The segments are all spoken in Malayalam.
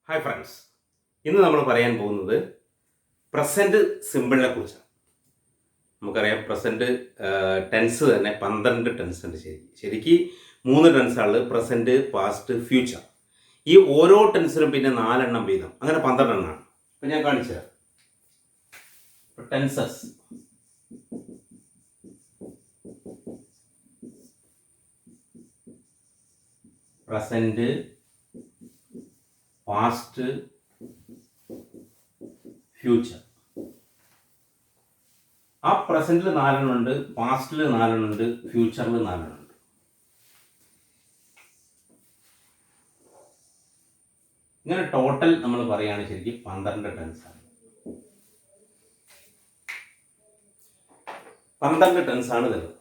ഹായ് ഫ്രണ്ട്സ്, ഇന്ന് നമ്മൾ പറയാൻ പോകുന്നത് പ്രസൻറ്റ് സിമ്പിളിനെ കുറിച്ചാണ്. നമുക്കറിയാം പ്രസൻറ്റ് ടെൻസ് തന്നെ 12 ടെൻസ് ഉണ്ട്. ശരിക്കും 3 ടെൻസാണ്: പ്രസൻറ്റ്, പാസ്റ്റ്, ഫ്യൂച്ചർ. ഈ ഓരോ ടെൻസിനും പിന്നെ 4 എണ്ണം വീതം, അങ്ങനെ 12 എണ്ണമാണ്. അപ്പം ഞാൻ കാണിച്ചു തരാം. Tenses: present, past, future. ആ പ്രസന്റിൽ 4 എണ്ണം ഉണ്ട്, പാസ്റ്റിൽ 4 എണ്ണം ഉണ്ട്, ഫ്യൂച്ചറിൽ 4 എണ്ണം ഉണ്ട്. ഇങ്ങനെ ടോട്ടൽ നമ്മൾ പറയുകയാണെങ്കിൽ ശരിക്കും 12 ടെൻസ് ആണ്. 12 ടെൻസ് ആണ് വരുന്നത്.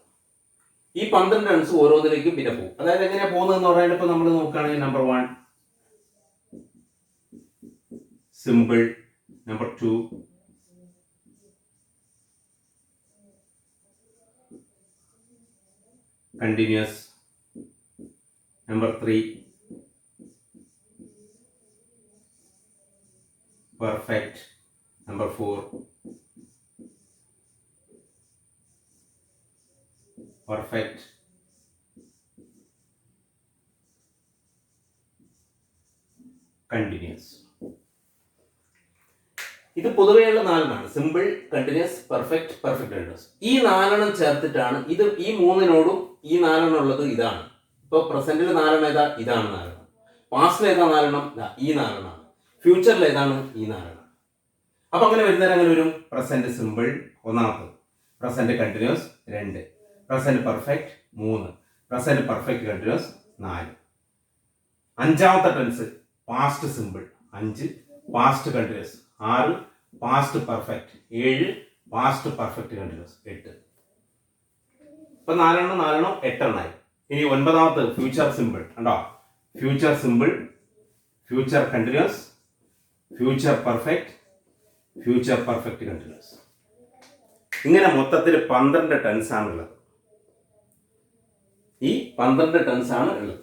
ഈ 12 ടെൻസ് ഓരോന്നിലേക്കും പിന്നെ പോകും. അതായത് എങ്ങനെയാ പോകുന്നതെന്ന് പറയുന്നത്, ഇപ്പൊ നമ്മൾ നോക്കുകയാണെങ്കിൽ number 1 simple, number 2 continuous, number 3 perfect, number 4 perfect, continuous. ഇത് പൊതുവെയുള്ള 4 simple, continuous, perfect, perfect, continuous. ഈ 4 ചേർത്തിട്ടാണ് ഇത്. ഈ 3 ഈ 4 ഉള്ളത് ഇതാണ്. ഇപ്പോൾ പ്രസന്റിൽ 4 ഏതാ? ഇതാണ് 4. പാസ്റ്റിൽ ഏതാ 4? ഈ 4. ഫ്യൂച്ചറിൽ ഏതാണ്? ഈ 4. അപ്പൊ അങ്ങനെ വരുന്നവർ അങ്ങനെ വരും: പ്രസന്റ് സിമ്പിൾ ഒന്നാമത്തത്, present continuous 2, present perfect 3, present perfect continuous 4. അഞ്ചാമത്തെ tense past simple 5, past continuous 6, past perfect 7, past perfect continuous 8. ഇപ്പൊ 4 8 എണ്ണായി. ഇനി 9ാമത്തെ ഫ്യൂച്ചർ സിമ്പിൾ കണ്ടോ? Future simple, future continuous, future perfect, future perfect continuous. ഇങ്ങനെ മൊത്തത്തിൽ 12 ടെൻസ് ആണുള്ളത്. ഈ 12 ടെൻസ് ആണ് ഉള്ളത്.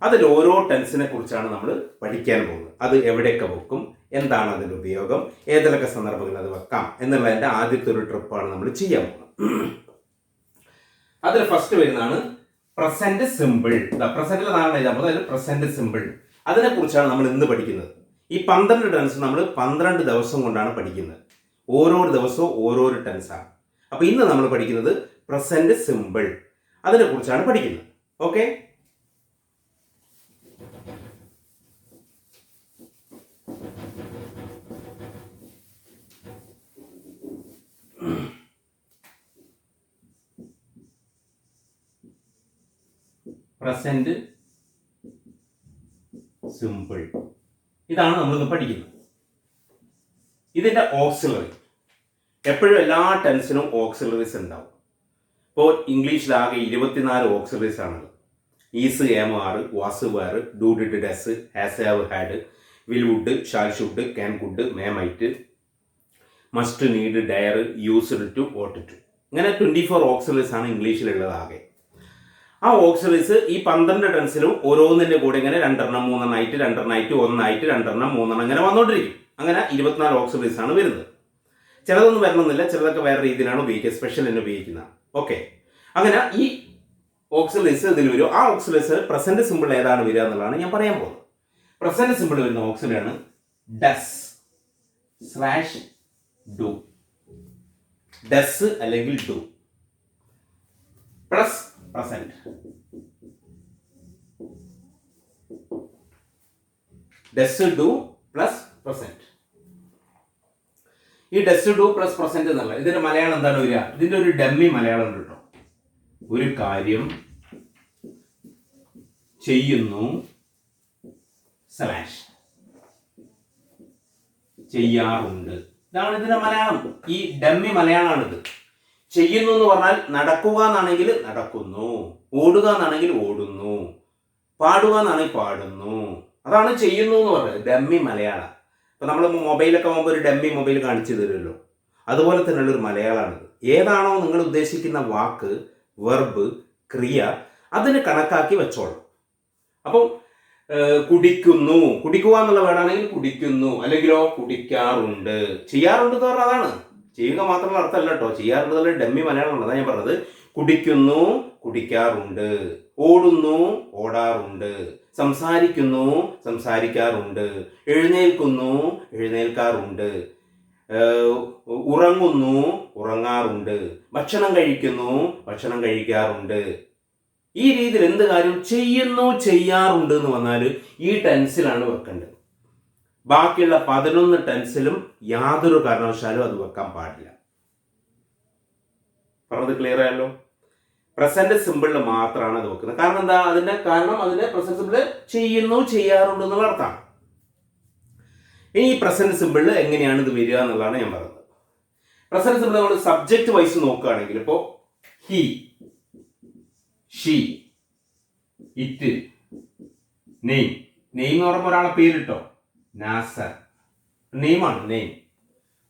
അതിൽ ഓരോ ടെൻസിനെ കുറിച്ചാണ് നമ്മൾ പഠിക്കാൻ പോകുന്നത്. അത് എവിടെയൊക്കെ വെക്കും, എന്താണ് അതിൻ്റെ ഉപയോഗം, ഏതിലൊക്കെ സന്ദർഭങ്ങളിൽ അത് വെക്കാം എന്നുള്ളതിൻ്റെ ആദ്യത്തെ ഒരു ട്രിപ്പാണ് നമ്മൾ ചെയ്യാൻ പോകുന്നത്. അതിൽ ഫസ്റ്റ് വരുന്നതാണ് പ്രസന്റ് സിമ്പിൾ. പ്രസന്റിൽ 4 എഴുതാൻ പോകുന്നത്. അതിൽ പ്രസന്റ് സിമ്പിൾ, അതിനെ കുറിച്ചാണ് നമ്മൾ ഇന്ന് പഠിക്കുന്നത്. ഈ 12 ടെൻസ് നമ്മൾ 12 ദിവസം കൊണ്ടാണ് പഠിക്കുന്നത്. ഓരോ ദിവസവും ഓരോരോ ടെൻസാണ്. അപ്പൊ ഇന്ന് നമ്മൾ പഠിക്കുന്നത് പ്രസന്റ് സിമ്പിൾ, അതിനെ കുറിച്ചാണ് പഠിക്കുന്നത്. ഓക്കെ, പ്രസന്റ് സിമ്പിൾ ഇതാണ് നമ്മളിന്ന് പഠിക്കുന്നത്. ഇതിന്റെ ഓക്സിലറി, എപ്പോഴും എല്ലാ ടെൻസിനും ഓക്സിലറീസ് ഉണ്ടാവും. ഇപ്പോൾ ഇംഗ്ലീഷിലാകെ 24 ഓക്സിലറീസ് ആണുള്ളത്. Is, am, are, was, were, do, did, does, has, have, had, will, would, shall, should, can, could, may, might, must, need, dare, used to, ought to. ഇങ്ങനെ 24 ഓക്സിലറീസ് ആണ് ഇംഗ്ലീഷിലുള്ളത് ആകെ. ആ ഓക്സിലറീസ് ഈ 12 ടെൻസിലും ഓരോന്നിന്റെ കൂടെ ഇങ്ങനെ 2 എണ്ണം 3 എണ്ണമായിട്ട് 2 എണ്ണമായിട്ട് 1 ആയിട്ട് 2 എണ്ണം 3 എണ്ണം ഇങ്ങനെ വന്നുകൊണ്ടിരിക്കും. അങ്ങനെ 24 ഓക്സിലറീസ് ആണ് വരുന്നത്. ചിലതൊന്നും വരണമെന്നില്ല, ചിലതൊക്കെ വേറെ രീതിയിലാണ് ഉപയോഗിക്കുക, സ്പെഷ്യൽ തന്നെ ഉപയോഗിക്കുന്നതാണ്. ഓക്കെ, അങ്ങനെ ഈ ഓക്സിലറീസ് ഇതിൽ വരും. ആ ഓക്സിലറീസ് പ്രസന്റ് സിമ്പിൾ ഏതാണ് വരിക എന്നുള്ളതാണ് ഞാൻ പറയാൻ പോകുന്നത്. പ്രസന്റ് സിമ്പിൾ വരുന്ന ഓക്സിലറാണ് ഡസ് സ്ലാഷ് ഡു. ഡസ് അല്ലെങ്കിൽ do plus present. Does do plus present. ഈ ഡസ് ഡു പ്ലസ് പ്രസന്റ് എന്നുള്ള ഇതിന്റെ മലയാളം എന്താണ് വരിക? ഇതിന്റെ ഒരു ഡമ്മി മലയാളം ഉണ്ട് കേട്ടോ. ഒരു കാര്യം ചെയ്യുന്നു സ്ലാഷ് ചെയ്യാറുണ്ട്. ഇതാണ് ഇതിന്റെ മലയാളം. ഈ ഡമ്മി മലയാളമാണിത്. ചെയ്യുന്നു എന്ന് പറഞ്ഞാൽ നടക്കുക എന്നാണെങ്കിൽ നടക്കുന്നു, ഓടുക എന്നാണെങ്കിൽ ഓടുന്നു, പാടുക എന്നാണെങ്കിൽ പാടുന്നു. അതാണ് ചെയ്യുന്നു എന്ന് പറയുന്നത്, ഡമ്മി മലയാളം. ഇപ്പൊ നമ്മൾ മൊബൈലൊക്കെ പോകുമ്പോൾ ഒരു ഡമ്മി മൊബൈൽ കാണിച്ചു തരുമല്ലോ, അതുപോലെ തന്നെയുള്ളൊരു മലയാളമാണിത്. ഏതാണോ നിങ്ങൾ ഉദ്ദേശിക്കുന്ന വാക്ക്, വെർബ്, ക്രിയ, അതിന് കണക്കാക്കി വെച്ചോളൂ. അപ്പം കുടിക്കുന്നു, കുടിക്കുക എന്നുള്ള വേർഡാണെങ്കിൽ കുടിക്കുന്നു, അല്ലെങ്കിലോ കുടിക്കാറുണ്ട്. ചെയ്യാറുണ്ട് എന്ന് പറഞ്ഞാൽ അതാണ്, ചെയ്യുക മാത്രമുള്ള അർത്ഥമല്ല കേട്ടോ. ചെയ്യാറുണ്ട് എന്നുള്ള ഡമ്മി മലയാളമാണ്, അതാണ് ഞാൻ പറഞ്ഞത്. കുടിക്കുന്നു, കുടിക്കാറുണ്ട്. ഓടുന്നു, ഓടാറുണ്ട്. സംസാരിക്കുന്നു, സംസാരിക്കാറുണ്ട്. എഴുന്നേൽക്കുന്നു, എഴുന്നേൽക്കാറുണ്ട്. ഉറങ്ങുന്നു, ഉറങ്ങാറുണ്ട്. ഭക്ഷണം കഴിക്കുന്നു, ഭക്ഷണം കഴിക്കാറുണ്ട്. ഈ രീതിയിൽ എന്ത് കാര്യം ചെയ്യുന്നു, ചെയ്യാറുണ്ട് എന്ന് വന്നാൽ ഈ ടെൻസിലാണ് വെക്കേണ്ടത്. ബാക്കിയുള്ള 11 ടെൻസിലും യാതൊരു കാരണവശാലും അത് വെക്കാൻ പാടില്ല. പറഞ്ഞത് ക്ലിയർ ആയല്ലോ? പ്രസന്റ് സിമ്പിളിൽ മാത്രമാണ് അത് വെക്കുന്നത്. കാരണം എന്താ? അതിന്റെ പ്രസന്റ് സിമ്പിള് ചെയ്യുന്നു, ചെയ്യാറുണ്ട് എന്നുള്ള അർത്ഥമാണ്. ഇനി ഈ പ്രസന്റ് സിമ്പിളിൽ എങ്ങനെയാണ് ഇത് വരിക എന്നുള്ളതാണ് ഞാൻ പറയുന്നത്. പ്രസന്റ് സിമ്പിൾ നമ്മൾ സബ്ജക്റ്റ് വൈസ് നോക്കുകയാണെങ്കിൽ ഇപ്പോൾ he, she, it, name. Name എന്ന് പറയുമ്പോൾ ഒരാളെ പേരിട്ടോ, നാസർ, നെയിമാണ് നെയിം.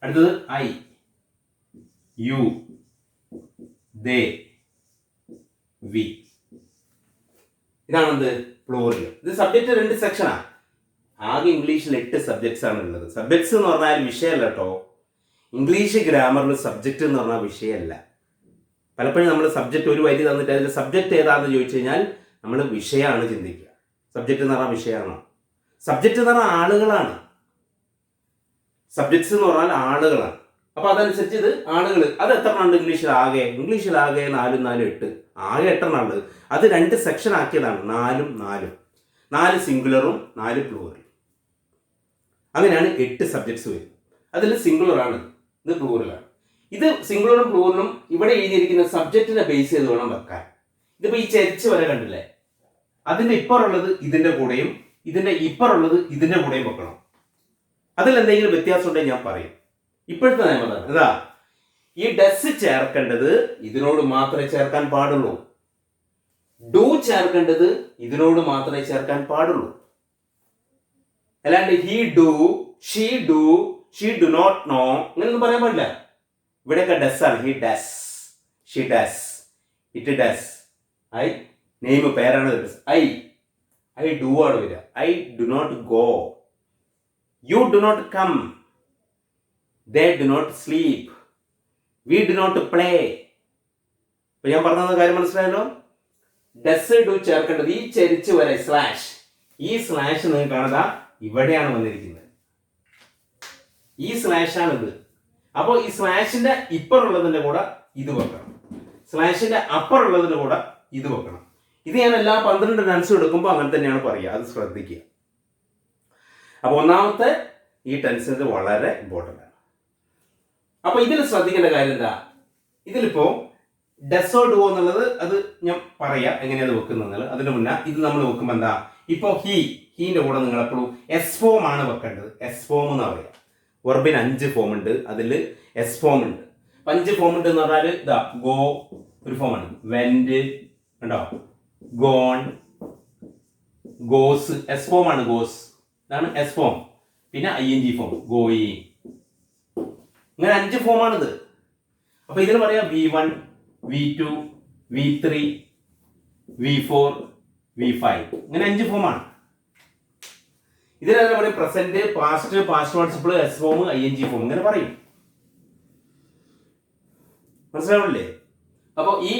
അടുത്തത് ഐ, യു, ദേ, വി. ഇതാണെന്ത്? പ്ലൂറൽ. ഇത് സബ്ജക്റ്റ് 2 സെക്ഷനാണ്. ആകെ ഇംഗ്ലീഷിൽ 8 സബ്ജക്ട്സ് ആണ് ഉള്ളത്. സബ്ജക്ട്സ് എന്ന് പറഞ്ഞാൽ വിഷയമല്ല കേട്ടോ. ഇംഗ്ലീഷ് ഗ്രാമറിൽ സബ്ജക്റ്റ് എന്ന് പറഞ്ഞാൽ വിഷയമല്ല. പലപ്പോഴും നമ്മൾ സബ്ജക്റ്റ് ഒരു വരി തന്നിട്ട് അതിൽ സബ്ജക്റ്റ് ഏതാണെന്ന് ചോദിച്ചു കഴിഞ്ഞാൽ നമ്മൾ വിഷയമാണ് ചിന്തിക്കുക. സബ്ജക്റ്റ് എന്ന് പറഞ്ഞാൽ വിഷയമാണ്. സബ്ജക്റ്റ് എന്ന് പറഞ്ഞാൽ ആളുകളാണ്. സബ്ജക്ട്സ് എന്ന് പറഞ്ഞാൽ ആളുകളാണ്. അപ്പൊ അതനുസരിച്ച് ഇത് ആളുകൾ. അത് എത്ര ഉണ്ട് ഇംഗ്ലീഷിലാകെ? 4 4 8. ആകെ 8 ഉണ്ട്. അത് 2 സെക്ഷൻ ആക്കിയതാണ്. 4 4. 4 സിംഗുലറും 4 പ്ലൂറൽ. അങ്ങനെയാണ് 8 സബ്ജക്ട്സ് വരും. അതിൽ സിംഗുലർ ആണ്, ഇത് പ്ലൂറലാണ്. ഇത് സിംഗുലറും പ്ലൂറലും ഇവിടെ എഴുതിയിരിക്കുന്ന സബ്ജക്റ്റിനെ ബേസ് ചെയ്ത് വേണം വെക്കാൻ. ഇതിപ്പോ ഈ ചരിച്ച് വരെ കണ്ടില്ലേ? അതിന്റെ ഇപ്പറുള്ളത് ഇതിന്റെ കൂടെയും ഇതിന്റെ ഇപ്പറുള്ളത് ഇതിന്റെ കൂടെയും വെക്കണം. അതിൽ എന്തെങ്കിലും വ്യത്യാസം ഉണ്ടെങ്കിൽ ഞാൻ പറയും. ഇപ്പോഴത്തെ നിയമം അതാണ്. ഇതാ, ഈ ഡസ് ചേർക്കേണ്ടത് ഇതിനോട് മാത്രമേ ചേർക്കാൻ പാടുള്ളൂ. ഡു ചേർക്കേണ്ടത് ഇതിനോട് മാത്രമേ ചേർക്കാൻ പാടുള്ളൂ. അല്ലാണ്ട് he do, she do, she do not no അങ്ങനെയൊന്നും പറയാൻ പാടില്ല. ഇവിടെയൊക്കെ ഡസ് ആണ്. He does, she does, it does. I name പേരാണ്. ഐ ഡു ആണ് വരിക. I do not go, you do not come, they do not sleep, we do not play. ഇപ്പൊ ഞാൻ പറഞ്ഞ കാര്യം മനസ്സിലായല്ലോ? ഡസ് ഡു ചേർക്കേണ്ടത് ഈ ചരിച്ച് വരെ സ്ലാഷ്. ഈ സ്ലാഷ് നിങ്ങൾ കാണുക, ഇവിടെയാണ് വന്നിരിക്കുന്നത്. ഈ സ്ലാഷ് ആണിത്. അപ്പോൾ ഈ സ്ലാഷിന്റെ ഇപ്പറുള്ളതിന്റെ കൂടെ ഇത് വെക്കണം, സ്ലാഷിന്റെ അപ്പറുള്ളതിന്റെ കൂടെ ഇത് വെക്കണം. ഇത് ഞാൻ എല്ലാ 12 ടെൻസ് എടുക്കുമ്പോൾ അങ്ങനെ തന്നെയാണ് പറയുക. അത് ശ്രദ്ധിക്കുക. അപ്പൊ ഒന്നാമത്തെ ഈ ടെൻസ് വളരെ ഇമ്പോർട്ടൻ്റ് ആണ്. അപ്പൊ ഇതിൽ ശ്രദ്ധിക്കേണ്ട കാര്യം എന്താ? ഇതിലിപ്പോ ഡെസോ ഡുവോ എന്നുള്ളത് അത് ഞാൻ പറയാം എങ്ങനെയാണ് വെക്കുന്നത്. അതിന് മുന്നേ ഇത് നമ്മൾ വെക്കുമ്പോൾ എന്താ, ഇപ്പോ ഹീന്റെ കൂടെ നിങ്ങൾ എപ്പോഴും എസ് ഫോം ആണ് വെക്കേണ്ടത്. എസ് ഫോം എന്ന് പറയാം. വെർബിന് 5 ഫോം ഉണ്ട്, അതിൽ എസ് ഫോം ഉണ്ട്. 5 ഫോം ഉണ്ട് എന്ന് പറഞ്ഞാൽ ഇതാ, ഗോ ഒരു ഫോമാണ്, വെന്റ് ഉണ്ടോ, ഗോൺ, ഗോസ്. എസ് ഫോം ആണ് ഗോസ്, ഇതാണ് എസ് ഫോം. പിന്നെ ING ഫോം, ഗോയിങ്. ഇങ്ങനെ 5 ഫോമാണിത്. അപ്പൊ ഇതിന് പറയാം V1, V2, V3, V4, V5. ഇങ്ങനെ 5 ഫോമാണ്. ഇതിനെല്ലാം പറയും present, past, past participle, S form, ING form ഇങ്ങനെ പറയും. മനസ്സിലാവില്ലേ? അപ്പൊ ഈ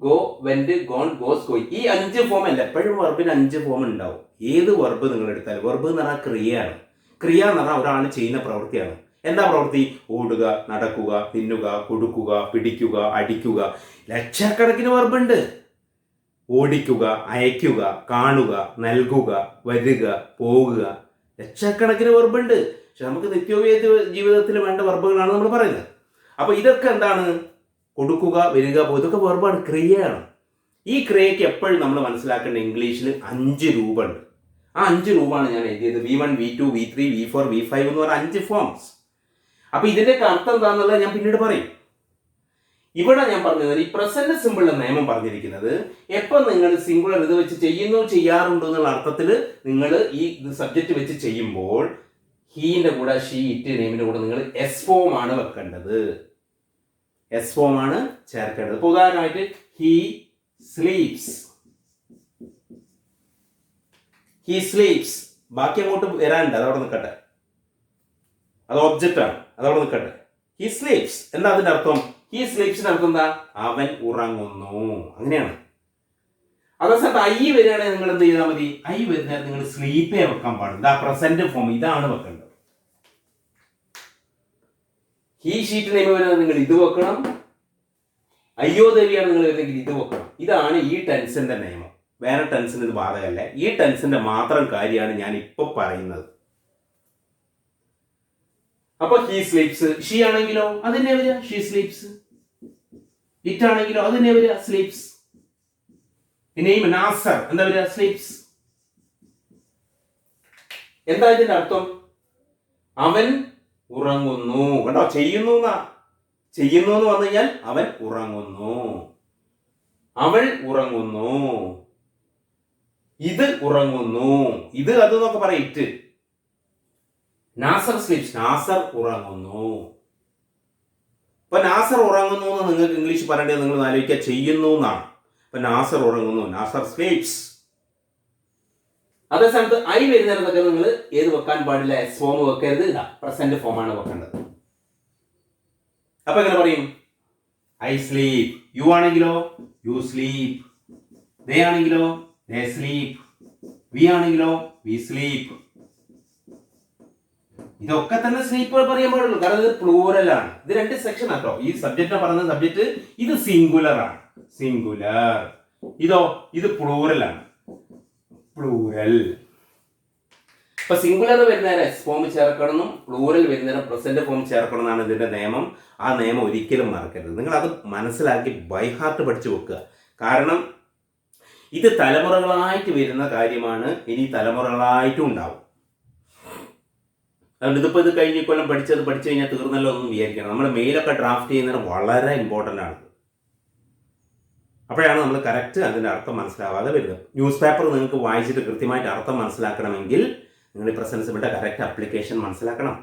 ഗോ, വെന്റ്, ഗോൺ, ഗോസ്, ഗോയി, ഈ 5 ഫോം അല്ല. എപ്പോഴും വെർബിന് 5 ഫോം ഉണ്ടാവും. ഏത് വെർബ് നിങ്ങൾ എടുത്താലും. വെർബ് എന്ന് പറഞ്ഞാൽ ക്രിയയാണ്. ക്രിയ എന്ന് പറഞ്ഞാൽ ഒരാൾ ചെയ്യുന്ന പ്രവൃത്തിയാണ്. എന്താ പ്രവൃത്തി? ഓടുക, നടക്കുക, തിന്നുക, കൊടുക്കുക, പിടിക്കുക, അടിക്കുക. ലക്ഷക്കണക്കിന് വെർബുണ്ട്. ഓടിക്കുക, അയക്കുക, കാണുക, നൽകുക, വരിക, പോവുക. ലക്ഷക്കണക്കിന് വെർബുണ്ട്. പക്ഷെ നമുക്ക് നിത്യോപയോഗ ജീവിതത്തിൽ വേണ്ട വെർബുകളാണ് നമ്മൾ പറയുന്നത്. അപ്പൊ ഇതൊക്കെ എന്താണ്? കൊടുക്കുക, വരിക, പോകുക. ഇതൊക്കെ വെർബാണ്, ക്രിയയാണ്. ഈ ക്രിയയ്ക്ക് എപ്പോഴും നമ്മൾ മനസ്സിലാക്കേണ്ട ഇംഗ്ലീഷിൽ 5 രൂപ ഉണ്ട്. ആ 5 രൂപമാണ് ഞാൻ എഴുതിയത്. V1, V2, V3, V4, V5 എന്ന് പറഞ്ഞ 5 ഫോംസ്. അപ്പൊ ഇതിന്റെയൊക്കെ അർത്ഥം എന്താണെന്നുള്ളത് ഞാൻ പിന്നീട് പറയും. ഇവിടെ ഞാൻ പറഞ്ഞത് ഈ പ്രസന്റ് സിമ്പിളിന്റെ നിയമം പറഞ്ഞിരിക്കുന്നത് എപ്പോൾ നിങ്ങൾ സിംഗുലർ ഇത് വെച്ച് ചെയ്യുന്നു, ചെയ്യാറുണ്ടോ എന്നുള്ള അർത്ഥത്തിൽ നിങ്ങൾ ഈ സബ്ജക്റ്റ് വെച്ച് ചെയ്യുമ്പോൾ ഹീന്റെ കൂടെ, ഷീ, ഇറ്റ്, നെയിമിന്റെ കൂടെ നിങ്ങൾ എസ് ഫോം ആണ് വെക്കേണ്ടത്. എസ് ഫോം ആണ് ചേർക്കേണ്ടത്. ഇപ്പൊ ഉദാഹരണമായിട്ട് ഹീ സ്ലീപ്സ്, ഹി സ്ലീപ്സ്. ബാക്കി അങ്ങോട്ട് വരാനുണ്ട്, അതവിടെ നിൽക്കട്ടെ. അത് ഒബ്ജക്റ്റ് ആണ്, അതവിടെ നിൽക്കട്ടെ. ഹി സ്ലീപ്സ് എന്താ അതിന്റെ അർത്ഥം? ഹി സ്ലീപ്സിന്റെ അർത്ഥം എന്താ? അവൻ ഉറങ്ങുന്നു, അങ്ങനെയാണ്. അതേസമയത്ത് ഐ വരികയാണെങ്കിൽ നിങ്ങൾ എന്ത് ചെയ്താൽ മതി? ഐ വരുന്ന നിങ്ങൾ സ്ലീപ്പേ വെക്കാൻ പാടില്ല. പ്രസന്റ് ഫോം ഇതാണ് വെക്കേണ്ടത്. ഹി ഷീറ്റ് നെയിം വരുന്നത് നിങ്ങൾ ഇത് വെക്കണം. അയ്യോ ദേവിയാണ് നിങ്ങൾ വരുന്നെങ്കിൽ ഇത് വെക്കണം. ഇതാണ് ഈ ടെൻസിന്റെ നിയമം. വേറെ ടെൻസിന് ഇത് ബാധകമല്ല. ഈ ടെൻസിന്റെ മാത്രം കാര്യമാണ് ഞാൻ ഇപ്പൊ പറയുന്നത്. അപ്പൊ ഹി സ്ലീപ്സ്. ഷീ ആണെങ്കിലോ അതിനെ വരിക ഷീ സ്ലീപ്സ്. ഇറ്റ് ആണെങ്കിലോ അതിനെ വരിക സ്ലീപ്സ്. ഇനിയും നാസർ എന്താ വരിക? സ്ലീപ്സ്. എന്താ ഇതിന്റെ അർത്ഥം? അവൻ ഉറങ്ങുന്നു. കണ്ടോ? ചെയ്യുന്നു ചെയ്യുന്നു എന്ന് പറഞ്ഞു കഴിഞ്ഞാൽ അവൻ ഉറങ്ങുന്നു, അവൾ ഉറങ്ങുന്നു, ഇത് ഉറങ്ങുന്നു, ഇത് അത് എന്നൊക്കെ പറയും. ഇറ്റ്. നാസർ സ്ലീപ്സ്. നാസർ ഉറങ്ങുന്നു. ഇപ്പൊ നാസർ ഉറങ്ങുന്നു എന്ന് നിങ്ങൾക്ക് ഇംഗ്ലീഷ് പറയേണ്ടത് നിങ്ങൾ ആലോചിക്കുക ചെയ്യുന്നു എന്നാണ്. അപ്പൊ നാസർ ഉറങ്ങുന്നു, നാസർ സ്ലീപ്സ്. അതേ സമയത്ത് ഐ വരുന്നിടത്തൊക്കെ നിങ്ങൾ ഏത് വെക്കാൻ പാടില്ല? എസ് ഫോം വെക്കരുത്. ഇതാ പ്രസന്റ് ഫോം ആണ് വെക്കേണ്ടത്. അപ്പൊ എങ്ങനെ പറയും? I sleep. യു ആണെങ്കിലോ യു സ്ലീപ്. ദേ ആണെങ്കിലോ ദേ സ്ലീപ്. വി ആണെങ്കിലോ വി സ്ലീപ്. ഇതൊക്കെ തന്നെ സ്ലീപ്പ് പറയാൻ പാടുള്ളൂ, കാരണം ഇത് പ്ലൂറൽ ആണ്. ഇത് രണ്ട് സെക്ഷൻ ആട്ടോ. ഈ സബ്ജക്റ്റ് പറയുന്ന സബ്ജക്റ്റ് ഇത് സിംഗുലർ ആണ്, സിംഗുലർ. ഇതോ ഇത് പ്ലൂറൽ ആണ്, പ്ലൂറൽ. ഇപ്പൊ സിംഗുലർ വരുന്നേരം എസ് ഫോം ചേർക്കണമെന്നും പ്ലൂറൽ വരുന്നേരം പ്രസന്റ് ഫോം ചേർക്കണം എന്നാണ് ഇതിന്റെ നിയമം. ആ നിയമം ഒരിക്കലും മറക്കരുത്. നിങ്ങൾ അത് മനസ്സിലാക്കി ബൈ ഹാർട്ട് പഠിച്ചു വെക്കുക. കാരണം ഇത് തലമുറകളായിട്ട് വരുന്ന കാര്യമാണ്, ഇനി തലമുറകളായിട്ടും ഉണ്ടാവും. അതുകൊണ്ട് ഇതിപ്പോൾ ഇത് കഴിഞ്ഞ കൊല്ലം പഠിച്ചു കഴിഞ്ഞാൽ തീർന്നല്ലോ ഒന്നും വിചാരിക്കണം. നമ്മൾ മെയിലൊക്കെ ഡ്രാഫ്റ്റ് ചെയ്യുന്നത് വളരെ ഇമ്പോർട്ടൻ്റ് ആണ്. അപ്പോഴാണ് നമ്മൾ കറക്റ്റ് അതിൻ്റെ അർത്ഥം മനസ്സിലാവാതെ വരുന്നത്. ന്യൂസ് പേപ്പർ നിങ്ങൾക്ക് വായിച്ചിട്ട് കൃത്യമായിട്ട് അർത്ഥം മനസ്സിലാക്കണമെങ്കിൽ നിങ്ങൾ പ്രസന്റ് സിമ്പിളിന്റെ കറക്റ്റ് ആപ്ലിക്കേഷൻ മനസ്സിലാക്കണം.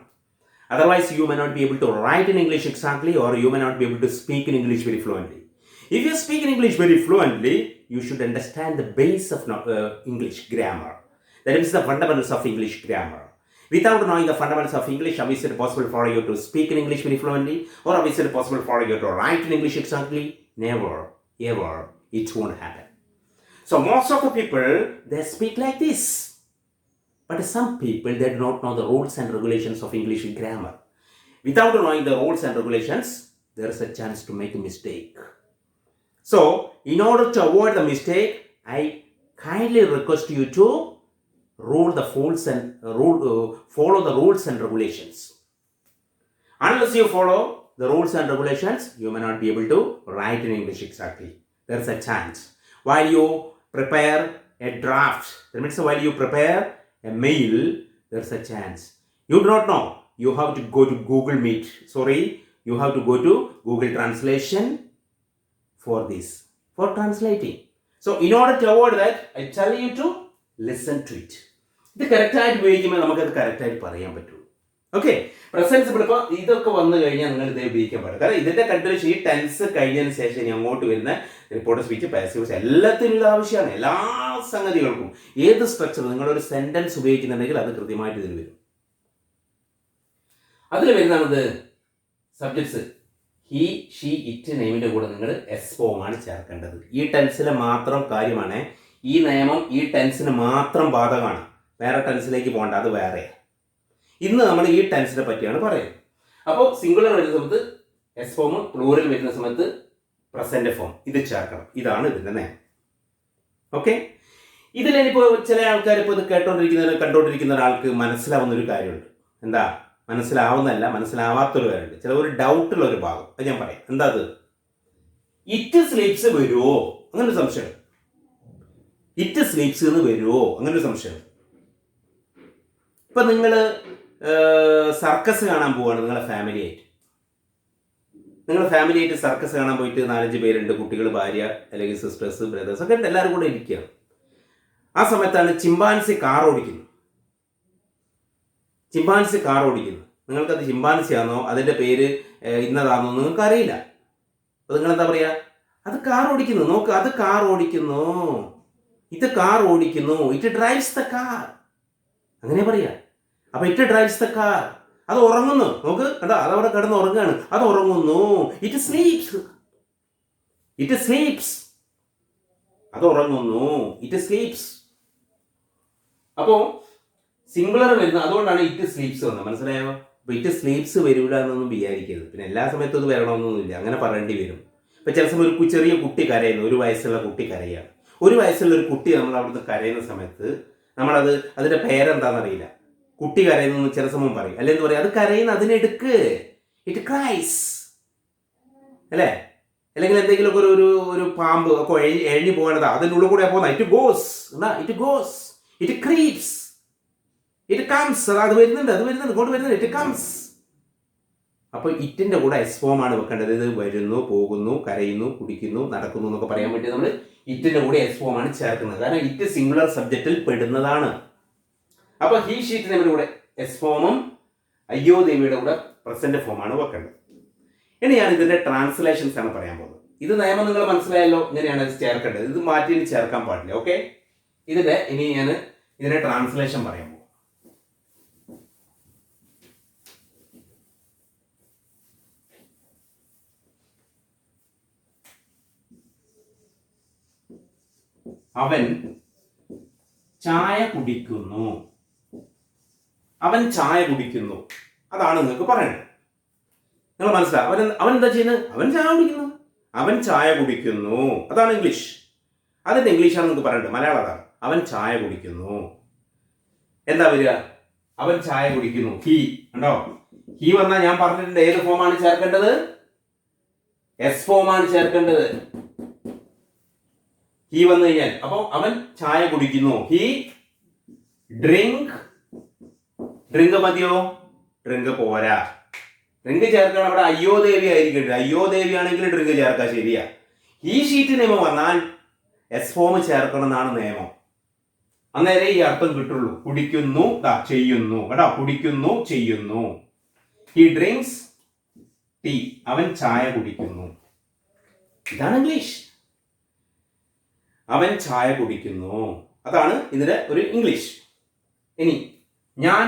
Otherwise, you may not be able to write in English exactly, or you may not be able to speak in English very fluently. If you speak in English very fluently, you should understand the base of English grammar. That is the fundamentals of English grammar. Without knowing the fundamentals of English, how is it possible for you to speak in English very fluently? Or how is it possible for you to write in English exactly? Never, ever. It won't happen. So most of the people, they speak like this. But some people, they do not know the rules and regulations of English grammar. Without knowing the rules and regulations, there is a chance to make a mistake. So, in order to avoid the mistake, I kindly request you to follow the rules and regulations. Unless you follow the rules and regulations, you may not be able to write in English exactly. There is a chance. While you prepare a draft, that means while you prepare a mail, there's a chance. You do not know. You have to go to Google Meet. You have to go to Google Translation for this, for translating. So, in order to avoid that, I tell you to listen to it. ഇത് കറക്റ്റായിട്ട് ഉപയോഗിക്കുമ്പോൾ നമുക്കത് കറക്റ്റായിട്ട് പറയാൻ പറ്റുള്ളൂ. ഓക്കെ, പ്രസന്റ് സിമ്പിൾ ഇപ്പോൾ ഇതൊക്കെ വന്നു കഴിഞ്ഞാൽ നിങ്ങൾ ഇത് ഉപയോഗിക്കാൻ പാടില്ല. കാരണം ഇതിന്റെ കണ്ടിന്യൂഷൻ ഈ ടെൻസ് കഴിഞ്ഞതിന് ശേഷം ഇനി അങ്ങോട്ട് വരുന്ന റിപ്പോർട്ട് സ്പീച്ച്, പാസീവ്, എല്ലാത്തിനും ഇത് ആവശ്യമാണ്. എല്ലാ സംഗതികൾക്കും ഏത് സ്ട്രക്ചർ നിങ്ങളൊരു സെന്റൻസ് ഉപയോഗിക്കുന്നുണ്ടെങ്കിൽ അത് കൃത്യമായിട്ട് ഇതിൽ വരും. അതിൽ വരുന്നത് സബ്ജക്ട്സ് ഹി, ഷീ, ഇറ്റ് നെയിമിന്റെ കൂടെ നിങ്ങൾ എസ് ഫോമാണ് ചേർക്കേണ്ടത്. ഈ ടെൻസിലെ മാത്രം കാര്യമാണ്. ഈ നിയമം ഈ ടെൻസിന് മാത്രം ബാധകമാണ്. വേറെ ടെൻസിലേക്ക് പോകണ്ട, അത് വേറെ. ഇന്ന് നമ്മൾ ഈ ടെൻസിനെ പറ്റിയാണ് പറയുന്നത്. അപ്പോൾ സിംഗുലർ വരുന്ന സമയത്ത് എസ് ഫോം, പ്ലൂറൽ വരുന്ന സമയത്ത് പ്രസന്റ് ഫോം, ഇത് ചേർക്കണം. ഇതാണ് ഇതിന്റെ നിയമം. ഓക്കെ, ഇതിലിപ്പോൾ ചില ആൾക്കാർ ഇപ്പോൾ ഇത് കണ്ടുകൊണ്ടിരിക്കുന്ന ഒരാൾക്ക് മനസ്സിലാവുന്ന ഒരു കാര്യമുണ്ട്. എന്താ മനസ്സിലാവുന്നതല്ല, മനസ്സിലാവാത്തൊരു കാര്യമുണ്ട്. ചില ഒരു ഡൗട്ടുള്ള ഒരു ഭാഗം അത് ഞാൻ പറയാം. എന്താ അത്? ഇറ്റ് സ്ലീപ്സ് വരുമോ? അങ്ങനൊരു സംശയം. ഇറ്റ് സ്ലീപ്സ് എന്ന് വരുമോ? അങ്ങനൊരു സംശയം. ഇപ്പം നിങ്ങൾ സർക്കസ് കാണാൻ പോവുകയാണ് നിങ്ങളെ ഫാമിലിയായിട്ട്. സർക്കസ് കാണാൻ പോയിട്ട് 4-5 പേരുണ്ട്, കുട്ടികൾ, ഭാര്യ, അല്ലെങ്കിൽ സിസ്റ്റേഴ്സ്, ബ്രദേഴ്സ് ഒക്കെ ഉണ്ട്, എല്ലാവരും കൂടെ ഇരിക്കുകയാണ്. ആ സമയത്താണ് ചിമ്പാൻസി കാർ ഓടിക്കുന്നത്. നിങ്ങൾക്കത് ചിമ്പാൻസി ആണോ അതിൻ്റെ പേര് ഇന്നതാണോ നിങ്ങൾക്ക് അറിയില്ല. അപ്പോൾ നിങ്ങളെന്താ പറയുക? അത് കാർ ഓടിക്കുന്നു, നോക്ക്, അത് കാർ ഓടിക്കുന്നു. ഇത് കാർ ഓടിക്കുന്നു. ഇറ്റ് ഡ്രൈവ്സ് ദ കാർ, അങ്ങനെ പറയാ. അപ്പൊ ഇറ്റ് ഡ്രൈവ്സ് ദ കാർ, അത് ഉറങ്ങുന്നു. നോക്ക് കണ്ടോ, അതവിടെ കിടന്ന് ഉറങ്ങുകയാണ്. അത് ഉറങ്ങുന്നു. ഇറ്റ് സ്ലീപ്സ്, ഇറ്റ് സ്ലീപ്സ്, അത് ഉറങ്ങുന്നു. It sleeps. അപ്പോ സിംഗുലർ വരുന്നത് അതുകൊണ്ടാണ് ഇറ്റ് സ്ലീപ്സ് വന്നത്. മനസ്സിലായോ? അപ്പൊ ഇറ്റ് സ്ലീപ്സ് വരില്ല എന്നൊന്നും വിചാരിക്കരുത്. പിന്നെ എല്ലാ സമയത്തും അത് വരണമെന്നൊന്നുമില്ല, അങ്ങനെ പറയേണ്ടി വരും. ഇപ്പൊ ചില സമയം ഒരു ചെറിയ കുട്ടി കരയുന്നു, 1 വയസ്സുള്ള കുട്ടി കരയാണ്. 1 വയസ്സുള്ള ഒരു കുട്ടി നമ്മൾ അവിടുന്ന് കരയുന്ന സമയത്ത് നമ്മളത് അതിന്റെ പേരെന്താണെന്നറിയില്ല, കുട്ടി കരയുന്നു ചില സമയം പറയും. അല്ലെങ്കിൽ പറയാം അത് കരയുന്ന, അതിനെടുക്ക്, ഇറ്റ് ക്രൈസ് അല്ലേ? അല്ലെങ്കിൽ എന്തെങ്കിലുമൊക്കെ ഒരു പാമ്പ് ഒക്കെ എഴഞ്ഞു പോകണതാ, അതിൻ്റെ ഉള്ളിൽ കൂടെ പോകുന്ന it goes, it goes, it crepes, it comes, അത് വരുന്നുണ്ട്, ഇങ്ങോട്ട് വരുന്നുണ്ട്, ഇറ്റ് കംസ്. അപ്പൊ ഇറ്റിന്റെ കൂടെ എസ് ഫോം ആണ് വെക്കേണ്ടത്. ഇത് വരുന്നു, പോകുന്നു, കരയുന്നു, കുടിക്കുന്നു, നടക്കുന്നു എന്നൊക്കെ പറയാൻ വേണ്ടി നമ്മൾ ഇറ്റിന്റെ കൂടെ എസ് ഫോം ആണ് ചേർക്കുന്നത്. കാരണം ഇറ്റ് സിംഗുലർ സബ്ജക്റ്റിൽ പെടുന്നതാണ്. അപ്പൊ ഹീ ഷീറ്റിന്റെ കൂടെ എസ് ഫോമും അയ്യോ ദേവിയുടെ കൂടെ പ്രസന്റ് ഫോമാണ് വെക്കേണ്ടത്. ഇനി ഞാൻ ഇതിന്റെ ട്രാൻസ്ലേഷൻസ് ആണ് പറയാൻ പോകുന്നത്. ഇത് നിയമം നിങ്ങൾ മനസ്സിലായല്ലോ, ഇങ്ങനെയാണ് ഇത് ചേർക്കേണ്ടത്. ഇത് മാറ്റി ചേർക്കാൻ പാടില്ല. ഓക്കെ, ഇനി ഞാൻ ഇതിന്റെ ട്രാൻസ്ലേഷൻ പറയാൻ പോകും. അവൻ ചായ കുടിക്കുന്നു. അവൻ ചായ കുടിക്കുന്നു, അതാണ് നിങ്ങൾക്ക് പറയേണ്ടത്. നിങ്ങൾ മനസ്സിലാവും. അവൻ എന്താ ചെയ്യുന്നത്? അവൻ ചായ കുടിക്കുന്നു. അവൻ ചായ കുടിക്കുന്നു, അതാണ് ഇംഗ്ലീഷ്. അതിന്റെ ഇംഗ്ലീഷാണ് നിങ്ങൾക്ക് പറയേണ്ടത്. മലയാളം അതാണ്. അവൻ ചായ കുടിക്കുന്നു. എന്താ വരിക? അവൻ ചായ കുടിക്കുന്നു. ഹീ ഉണ്ടോ? ഹീ വന്നാൽ ഞാൻ പറഞ്ഞിട്ടുണ്ട് ഏത് ഫോമാണ് ചേർക്കേണ്ടത്? എസ് ഫോമാണ് ചേർക്കേണ്ടത്. ഹീ വന്നു കഴിഞ്ഞാൽ അപ്പൊ അവൻ ചായ കുടിക്കുന്നു. He drink. ഡ്രിങ്ക് മതിയോ? ഡ്രിങ്ക് പോരാ, ഡ്രിങ്ക് ചേർക്കണം. അവിടെ അയ്യോ ദേവി ആയിരിക്കട്ടെ. അയ്യോ ദേവി ആണെങ്കിൽ ഡ്രിങ്ക് ചേർക്കാം, ശരിയാ. ഈ ഷീറ്റ് നിയമം വന്നാൽ എസ് ഫോം ചേർക്കണം എന്നാണ് നിയമം. അന്നേരം ഈ അർത്ഥം കിട്ടുള്ളൂ. കുടിക്കുന്നു, ചെയ്യുന്നു കേട്ടോ. കുടിക്കുന്നു, ചെയ്യുന്നു. ഹി ഡ്രിങ്ക്സ് ടീ, അവൻ ചായ കുടിക്കുന്നു. ഇതാണ് ഇംഗ്ലീഷ്. അവൻ ചായ കുടിക്കുന്നു, അതാണ് ഇതിന്റെ ഒരു ഇംഗ്ലീഷ്. ഇനി ഞാൻ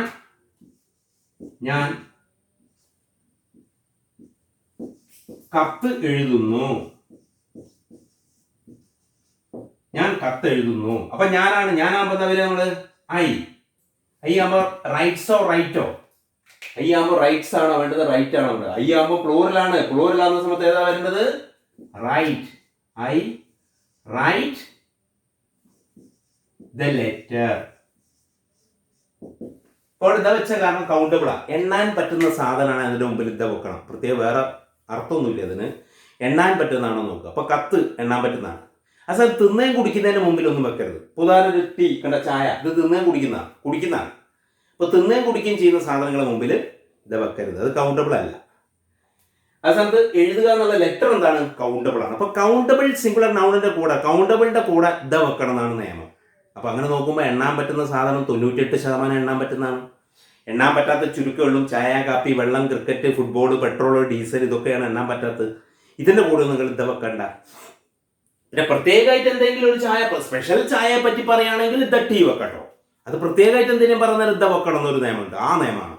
കത്ത് എഴുതുന്നു. ഞാൻ കത്ത് എഴുതുന്നു. അപ്പൊ ഞാനാകുമ്പോ എന്താ വരിക? നമ്മള് ഐ ആകുമ്പോ റൈറ്റ്സോ റൈറ്റോ? ഐ ആകുമ്പോ റൈറ്റ്സ് ആണോ വേണ്ടത്, റൈറ്റ് ആണോ വേണ്ടത്? ഐ ആകുമ്പോ പ്ലൂറലാണ്. പ്ലൂറലാകുന്ന സമയത്ത് ഏതാ വരേണ്ടത്? Write. I write the letter. ഇപ്പോൾ ഇതാ വെച്ച കാരണം കൗണ്ടബിളാ. എണ്ണാൻ പറ്റുന്ന സാധനമാണ് അതിന്റെ മുമ്പിൽ ഇതാ വെക്കണം. പ്രത്യേകം വേറെ അർത്ഥമൊന്നുമില്ല അതിന്. എണ്ണാൻ പറ്റുന്നതാണോ നോക്കുക. അപ്പൊ കത്ത് എണ്ണാൻ പറ്റുന്നതാണ്. അത് തിന്നേം കുടിക്കുന്നതിന് മുമ്പിൽ ഒന്നും വെക്കരുത്. ഉദാഹരണം ഒരു ടീ കണ്ട, ചായ, ഇത് തിന്നേം കുടിക്കുന്നതാണ്. അപ്പൊ തിന്നേം കുടിക്കുകയും ചെയ്യുന്ന സാധനങ്ങളുടെ മുമ്പിൽ ഇത് വെക്കരുത്. അത് കൗണ്ടബിൾ അല്ല. ആ സ്ഥാനത്ത് എഴുതുക എന്നുള്ള ലെറ്റർ എന്താണ്? കൗണ്ടബിൾ ആണ്. അപ്പൊ കൗണ്ടബിൾ സിംഗുലർ നൗണിന്റെ കൂടെ, കൗണ്ടബിളിന്റെ കൂടെ ഇത് വെക്കണം എന്നാണ് നിയമം. അപ്പൊ അങ്ങനെ നോക്കുമ്പോൾ എണ്ണാൻ പറ്റുന്ന സാധനം 98% എണ്ണാൻ പറ്റുന്നതാണ്. എണ്ണാൻ പറ്റാത്ത ചുരുക്കമുള്ളൂ. ചായ, കാപ്പി, വെള്ളം, ക്രിക്കറ്റ്, ഫുട്ബോൾ, പെട്രോൾ, ഡീസൽ, ഇതൊക്കെയാണ് എണ്ണാൻ പറ്റാത്തത്. ഇതിന്റെ കൂടെ നിങ്ങൾ ഇത് വെക്കണ്ട. പിന്നെ പ്രത്യേകമായിട്ട് എന്തെങ്കിലും ഒരു ചായ, സ്പെഷ്യൽ ചായയെ പറ്റി പറയുകയാണെങ്കിൽ ഇത് ടീ വെക്കട്ടോ. അത് പ്രത്യേകമായിട്ട് എന്തെങ്കിലും പറഞ്ഞാൽ ഇത് വെക്കണം എന്നൊരു നിയമമുണ്ട്. ആ നിയമമാണ്.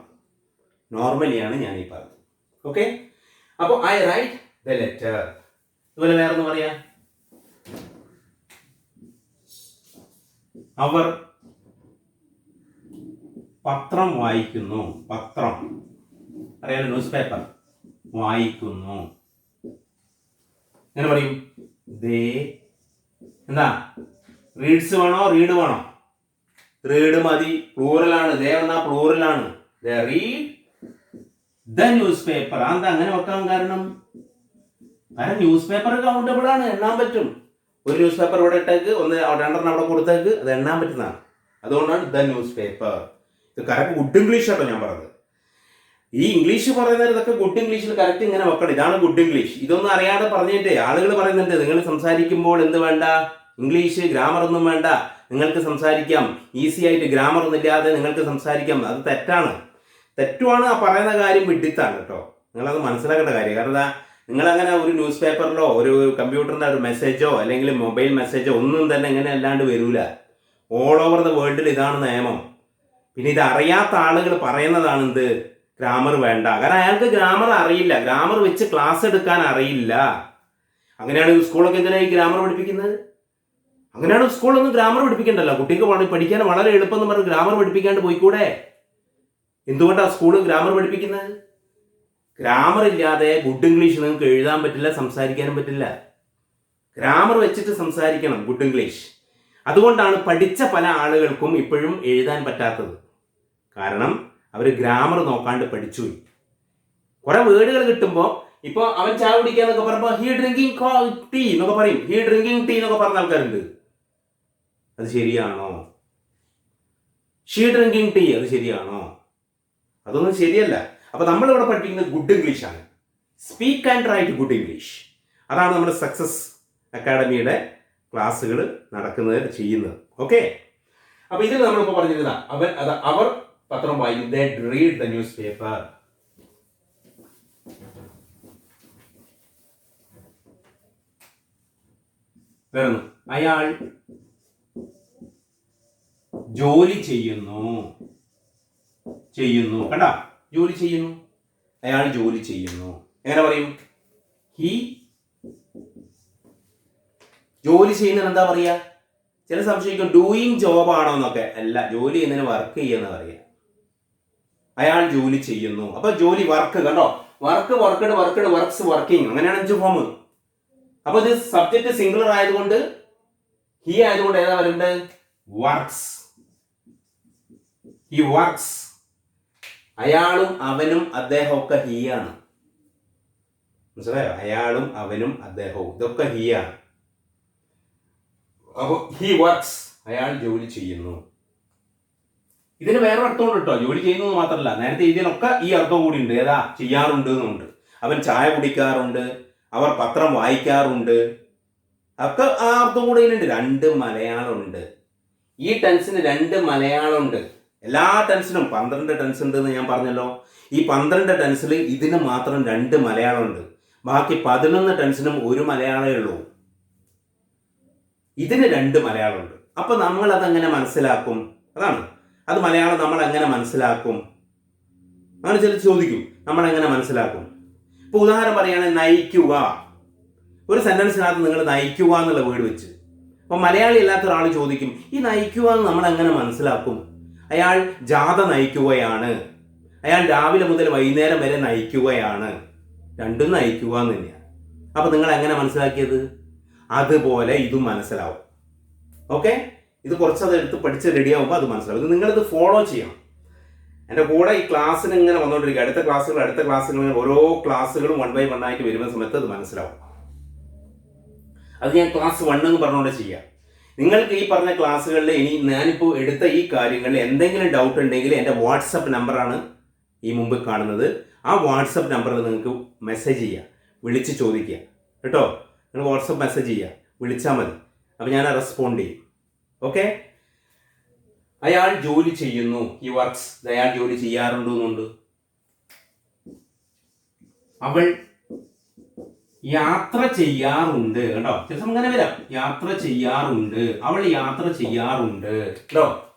നോർമലിയാണ് ഞാൻ ഈ പറഞ്ഞത്. ഓക്കെ, അപ്പോൾ ഐ റൈറ്റ് ദ ലെറ്റർ. ഇതുപോലെ വേറൊന്ന് പറയാം. അവർ പത്രം വായിക്കുന്നു. പത്രം അറിയാലോ, ന്യൂസ് പേപ്പർ വായിക്കുന്നു. എങ്ങനെ പറയും? ദേ എന്താ? റീഡ്സ് വേണോ റീഡ് വേണോ? റീഡ് മതി, പ്ലൂറലാണ്. ദേ എന്നാ പ്ലൂറലാണ്. ദേ റീഡ് ദ ന്യൂസ് പേപ്പർ. എന്താ അങ്ങനെ വെക്കാൻ കാരണം? ന്യൂസ് പേപ്പർ കൗണ്ടബിൾ ആണ്, എണ്ണാൻ പറ്റും. ഒരു ന്യൂസ് പേപ്പർ ഇവിടെ ഇട്ടേക്ക്, രണ്ടെണ്ണം അവിടെ കൊടുത്തേക്ക്, അത് എണ്ണാൻ പറ്റുന്നതാണ്. അതുകൊണ്ടാണ് ദ ന്യൂസ് പേപ്പർ. ഇത് കറക്റ്റ് ഗുഡ് ഇംഗ്ലീഷ് ആട്ടോ ഞാൻ പറഞ്ഞത്. ഈ ഇംഗ്ലീഷ് പറയുന്നത് ഇതൊക്കെ ഗുഡ് ഇംഗ്ലീഷിൽ കറക്റ്റ് ഇങ്ങനെ വെക്കണം. ഇതാണ് ഗുഡ് ഇംഗ്ലീഷ്. ഇതൊന്നും അറിയാതെ പറഞ്ഞിട്ടേ ആളുകൾ പറയുന്നുണ്ട് നിങ്ങൾ സംസാരിക്കുമ്പോൾ എന്ത് വേണ്ട, ഇംഗ്ലീഷ് ഗ്രാമർ ഒന്നും വേണ്ട, നിങ്ങൾക്ക് സംസാരിക്കാം ഈസി ആയിട്ട്, ഗ്രാമർ ഒന്നും ഇല്ലാതെ നിങ്ങൾക്ക് സംസാരിക്കാം. അത് തെറ്റാണ്. തെറ്റുമാണ്. ആ പറയുന്ന കാര്യം വിഡിത്താണ് കേട്ടോ. നിങ്ങളത് മനസ്സിലാക്കേണ്ട കാര്യം. കാരണം നിങ്ങളങ്ങനെ ഒരു ന്യൂസ് പേപ്പറിലോ ഒരു കമ്പ്യൂട്ടറിൻ്റെ ഒരു മെസ്സേജോ അല്ലെങ്കിൽ മൊബൈൽ മെസ്സേജോ ഒന്നും തന്നെ ഇങ്ങനെ അല്ലാണ്ട് വരില്ല. ഓൾ ഓവർ ദ വേൾഡിൽ ഇതാണ് നിയമം. പിന്നെ ഇത് അറിയാത്ത ആളുകൾ പറയുന്നതാണ് എന്ത്, ഗ്രാമർ വേണ്ട. കാരണം അയാൾക്ക് ഗ്രാമർ അറിയില്ല, ഗ്രാമർ വെച്ച് ക്ലാസ് എടുക്കാൻ അറിയില്ല. അങ്ങനെയാണ് സ്കൂളൊക്കെ എന്തിനായി ഗ്രാമർ പഠിപ്പിക്കുന്നത്? അങ്ങനെയാണ് സ്കൂളൊന്നും ഗ്രാമർ പഠിപ്പിക്കണ്ടല്ലോ. കുട്ടിക്ക് പഠിക്കാൻ വളരെ എളുപ്പം എന്ന് പറഞ്ഞ് ഗ്രാമർ പഠിപ്പിക്കാണ്ട് പോയിക്കൂടെ? എന്തുകൊണ്ടാണ് സ്കൂളിൽ ഗ്രാമർ പഠിപ്പിക്കുന്നത്? ഗ്രാമർ ഇല്ലാതെ ഗുഡ് ഇംഗ്ലീഷ് നിങ്ങൾക്ക് എഴുതാൻ പറ്റില്ല, സംസാരിക്കാനും പറ്റില്ല. ഗ്രാമർ വെച്ചിട്ട് സംസാരിക്കണം ഗുഡ് ഇംഗ്ലീഷ്. അതുകൊണ്ടാണ് പഠിച്ച പല ആളുകൾക്കും ഇപ്പോഴും എഴുതാൻ പറ്റാത്തത്. കാരണം അവർ ഗ്രാമർ നോക്കാണ്ട് പഠിച്ചു. കുറെ വേർഡുകൾ കിട്ടുമ്പോൾ ഇപ്പോൾ അവൻ ചായ കുടിക്കാന്നൊക്കെ പറയുമ്പോൾ ഹീ ഡ്രിങ്കിങ് ടീ എന്നൊക്കെ പറയും. ഹീ ഡ്രിങ്കിങ് ടീ എന്നൊക്കെ പറഞ്ഞ ആൾക്കാരുണ്ട്. അത് ശരിയാണോ? ഷീ ഡ്രിങ്കിങ് ടീ അത് ശരിയാണോ? അതൊന്നും ശരിയല്ല. അപ്പൊ നമ്മളിവിടെ പഠിപ്പിക്കുന്നത് ഗുഡ് ഇംഗ്ലീഷ് ആണ്. Speak and write good English. അതാണ് നമ്മുടെ സക്സസ് അക്കാഡമിയുടെ ക്ലാസ്സുകൾ നടക്കുന്നത്, ചെയ്യുന്നത്. ഓക്കെ, അപ്പൊ ഇതിൽ നമ്മളിപ്പോ പറഞ്ഞിരുന്ന അവർ പത്രം വായിക്കും. ദേ റീഡ് ദ ന്യൂസ് പേപ്പർ. വരുന്നു, അയാൾ ജോലി ചെയ്യുന്നു. കണ്ട, ജോലി ചെയ്യുന്നു. അയാൾ ജോലി ചെയ്യുന്നു. എങ്ങനെ പറയും? ഹി. ജോലി ചെയ്യുന്നതിന് എന്താ പറയാ? ചില സംശയിക്കും ഡൂയിങ് ജോബ് ആണോ എന്നൊക്കെ. അല്ല, ജോലി ചെയ്യുന്നതിന് വർക്ക് ചെയ്യുന്ന പറയാ. അയാൾ ജോലി ചെയ്യുന്നു. അപ്പൊ ജോലി, വർക്ക്. കണ്ടോ, വർക്ക്, വർക്ക്ഡ്, വർക്ക്സ്, വർക്കിംഗ്, അങ്ങനെയാണ് 5 ഫോം. അപ്പൊ ഇത് സബ്ജക്ട് സിംഗുലർ ആയതുകൊണ്ട്, ഹി ആയതുകൊണ്ട് ഏതാ വരേണ്ടത്? വർക്ക്സ്. He works. അയാളും അവനും അദ്ദേഹവും ഒക്കെ ഹി ആണ്. മനസ്സിലായോ? അയാളും അവനും അദ്ദേഹവും ഇതൊക്കെ ഹി ആണ്. അപ്പൊ ഹി വർക്ക്സ്, അയാൾ ജോലി ചെയ്യുന്നു. ഇതിന് വേറെ അർത്ഥമുണ്ട് കേട്ടോ. ജോലി ചെയ്യുന്നത് മാത്രമല്ല, നേരത്തെ ഇതിനൊക്കെ ഈ അർത്ഥം കൂടി ഉണ്ട്. ഏതാ? ചെയ്യാറുണ്ട് എന്നുണ്ട്. അവൻ ചായ കുടിക്കാറുണ്ട്, അവർ പത്രം വായിക്കാറുണ്ട്, ഒക്കെ ആ അർത്ഥം കൂടെ ഇതിലുണ്ട്. 2 മലയാളം ഉണ്ട്. ഈ ടെൻസിന് 2 മലയാളം ഉണ്ട്. എല്ലാ ടെൻസിനും 12 ടെൻസ് ഉണ്ട് എന്ന് ഞാൻ പറഞ്ഞല്ലോ. ഈ 12 ടെൻസിൽ ഇതിന് മാത്രം 2 മലയാളം ഉണ്ട്. ബാക്കി 11 ടെൻസിനും 1 മലയാളമേ ഉള്ളൂ. ഇതിന് 2 മലയാളം ഉണ്ട്. അപ്പൊ നമ്മൾ അതെങ്ങനെ മനസ്സിലാക്കും? അതാണ്, അത് മലയാളം നമ്മൾ എങ്ങനെ മനസ്സിലാക്കും? അങ്ങനെ ചില ചോദിക്കും, നമ്മൾ എങ്ങനെ മനസ്സിലാക്കും? ഇപ്പൊ ഉദാഹരണം പറയുകയാണെങ്കിൽ നയിക്കുക. ഒരു സെന്റൻസിനകത്ത് നിങ്ങൾ നയിക്കുക എന്നുള്ള വേർഡ് വെച്ച്, അപ്പൊ മലയാളി അല്ലാത്ത ഒരാൾ ചോദിക്കും, ഈ നയിക്കുക എന്ന് നമ്മൾ എങ്ങനെ മനസ്സിലാക്കും? അയാൾ ജാഥ നയിക്കുകയാണ്, അയാൾ രാവിലെ മുതൽ വൈകുന്നേരം വരെ നയിക്കുകയാണ്. രണ്ടും നയിക്കുക എന്ന് തന്നെയാണ്. അപ്പൊ നിങ്ങൾ എങ്ങനെ മനസ്സിലാക്കിയത്? അതുപോലെ ഇതും മനസ്സിലാവും. ഓക്കെ, ഇത് കുറച്ചത് എടുത്ത് പഠിച്ച് റെഡിയാവുമ്പോൾ അത് മനസ്സിലാവും. ഇത് നിങ്ങളിത് ഫോളോ ചെയ്യണം. എൻ്റെ കൂടെ ഈ ക്ലാസ്സിന് ഇങ്ങനെ വന്നുകൊണ്ടിരിക്കുക. അടുത്ത ക്ലാസ്സുകൾ ഓരോ ക്ലാസ്സുകളും 1 by 1 ആയിട്ട് വരുന്ന സമയത്ത് അത് മനസ്സിലാവും. അത് ഞാൻ ക്ലാസ് 1 എന്ന് പറഞ്ഞുകൊണ്ട് ചെയ്യാം. നിങ്ങൾക്ക് ഈ പറഞ്ഞ ക്ലാസ്സുകളിൽ ഇനി ഞാനിപ്പോൾ എടുത്ത ഈ കാര്യങ്ങളിൽ എന്തെങ്കിലും ഡൗട്ട് ഉണ്ടെങ്കിൽ എൻ്റെ വാട്സപ്പ് നമ്പറാണ് ഈ മുമ്പ് കാണുന്നത്. ആ വാട്സപ്പ് നമ്പറിൽ നിങ്ങൾക്ക് മെസ്സേജ് ചെയ്യുക, വിളിച്ച് ചോദിക്കുക കേട്ടോ. നിങ്ങൾ വാട്സപ്പ് മെസ്സേജ് ചെയ്യുക, വിളിച്ചാൽ മതി. അപ്പോൾ ഞാൻ റെസ്പോണ്ട് ചെയ്യും. ഓക്കെ, അയാൾ ജോലി ചെയ്യുന്നു. ഈ വർക്ക്സ്, അയാൾ ജോലി ചെയ്യാറുണ്ട് എന്നുണ്ട്. അവൾ യാത്ര ചെയ്യാറുണ്ട്. കേട്ടോ, ചില സമയം അങ്ങനെ വരാം. യാത്ര ചെയ്യാറുണ്ട്, അവൾ യാത്ര ചെയ്യാറുണ്ട്. കേട്ടോ,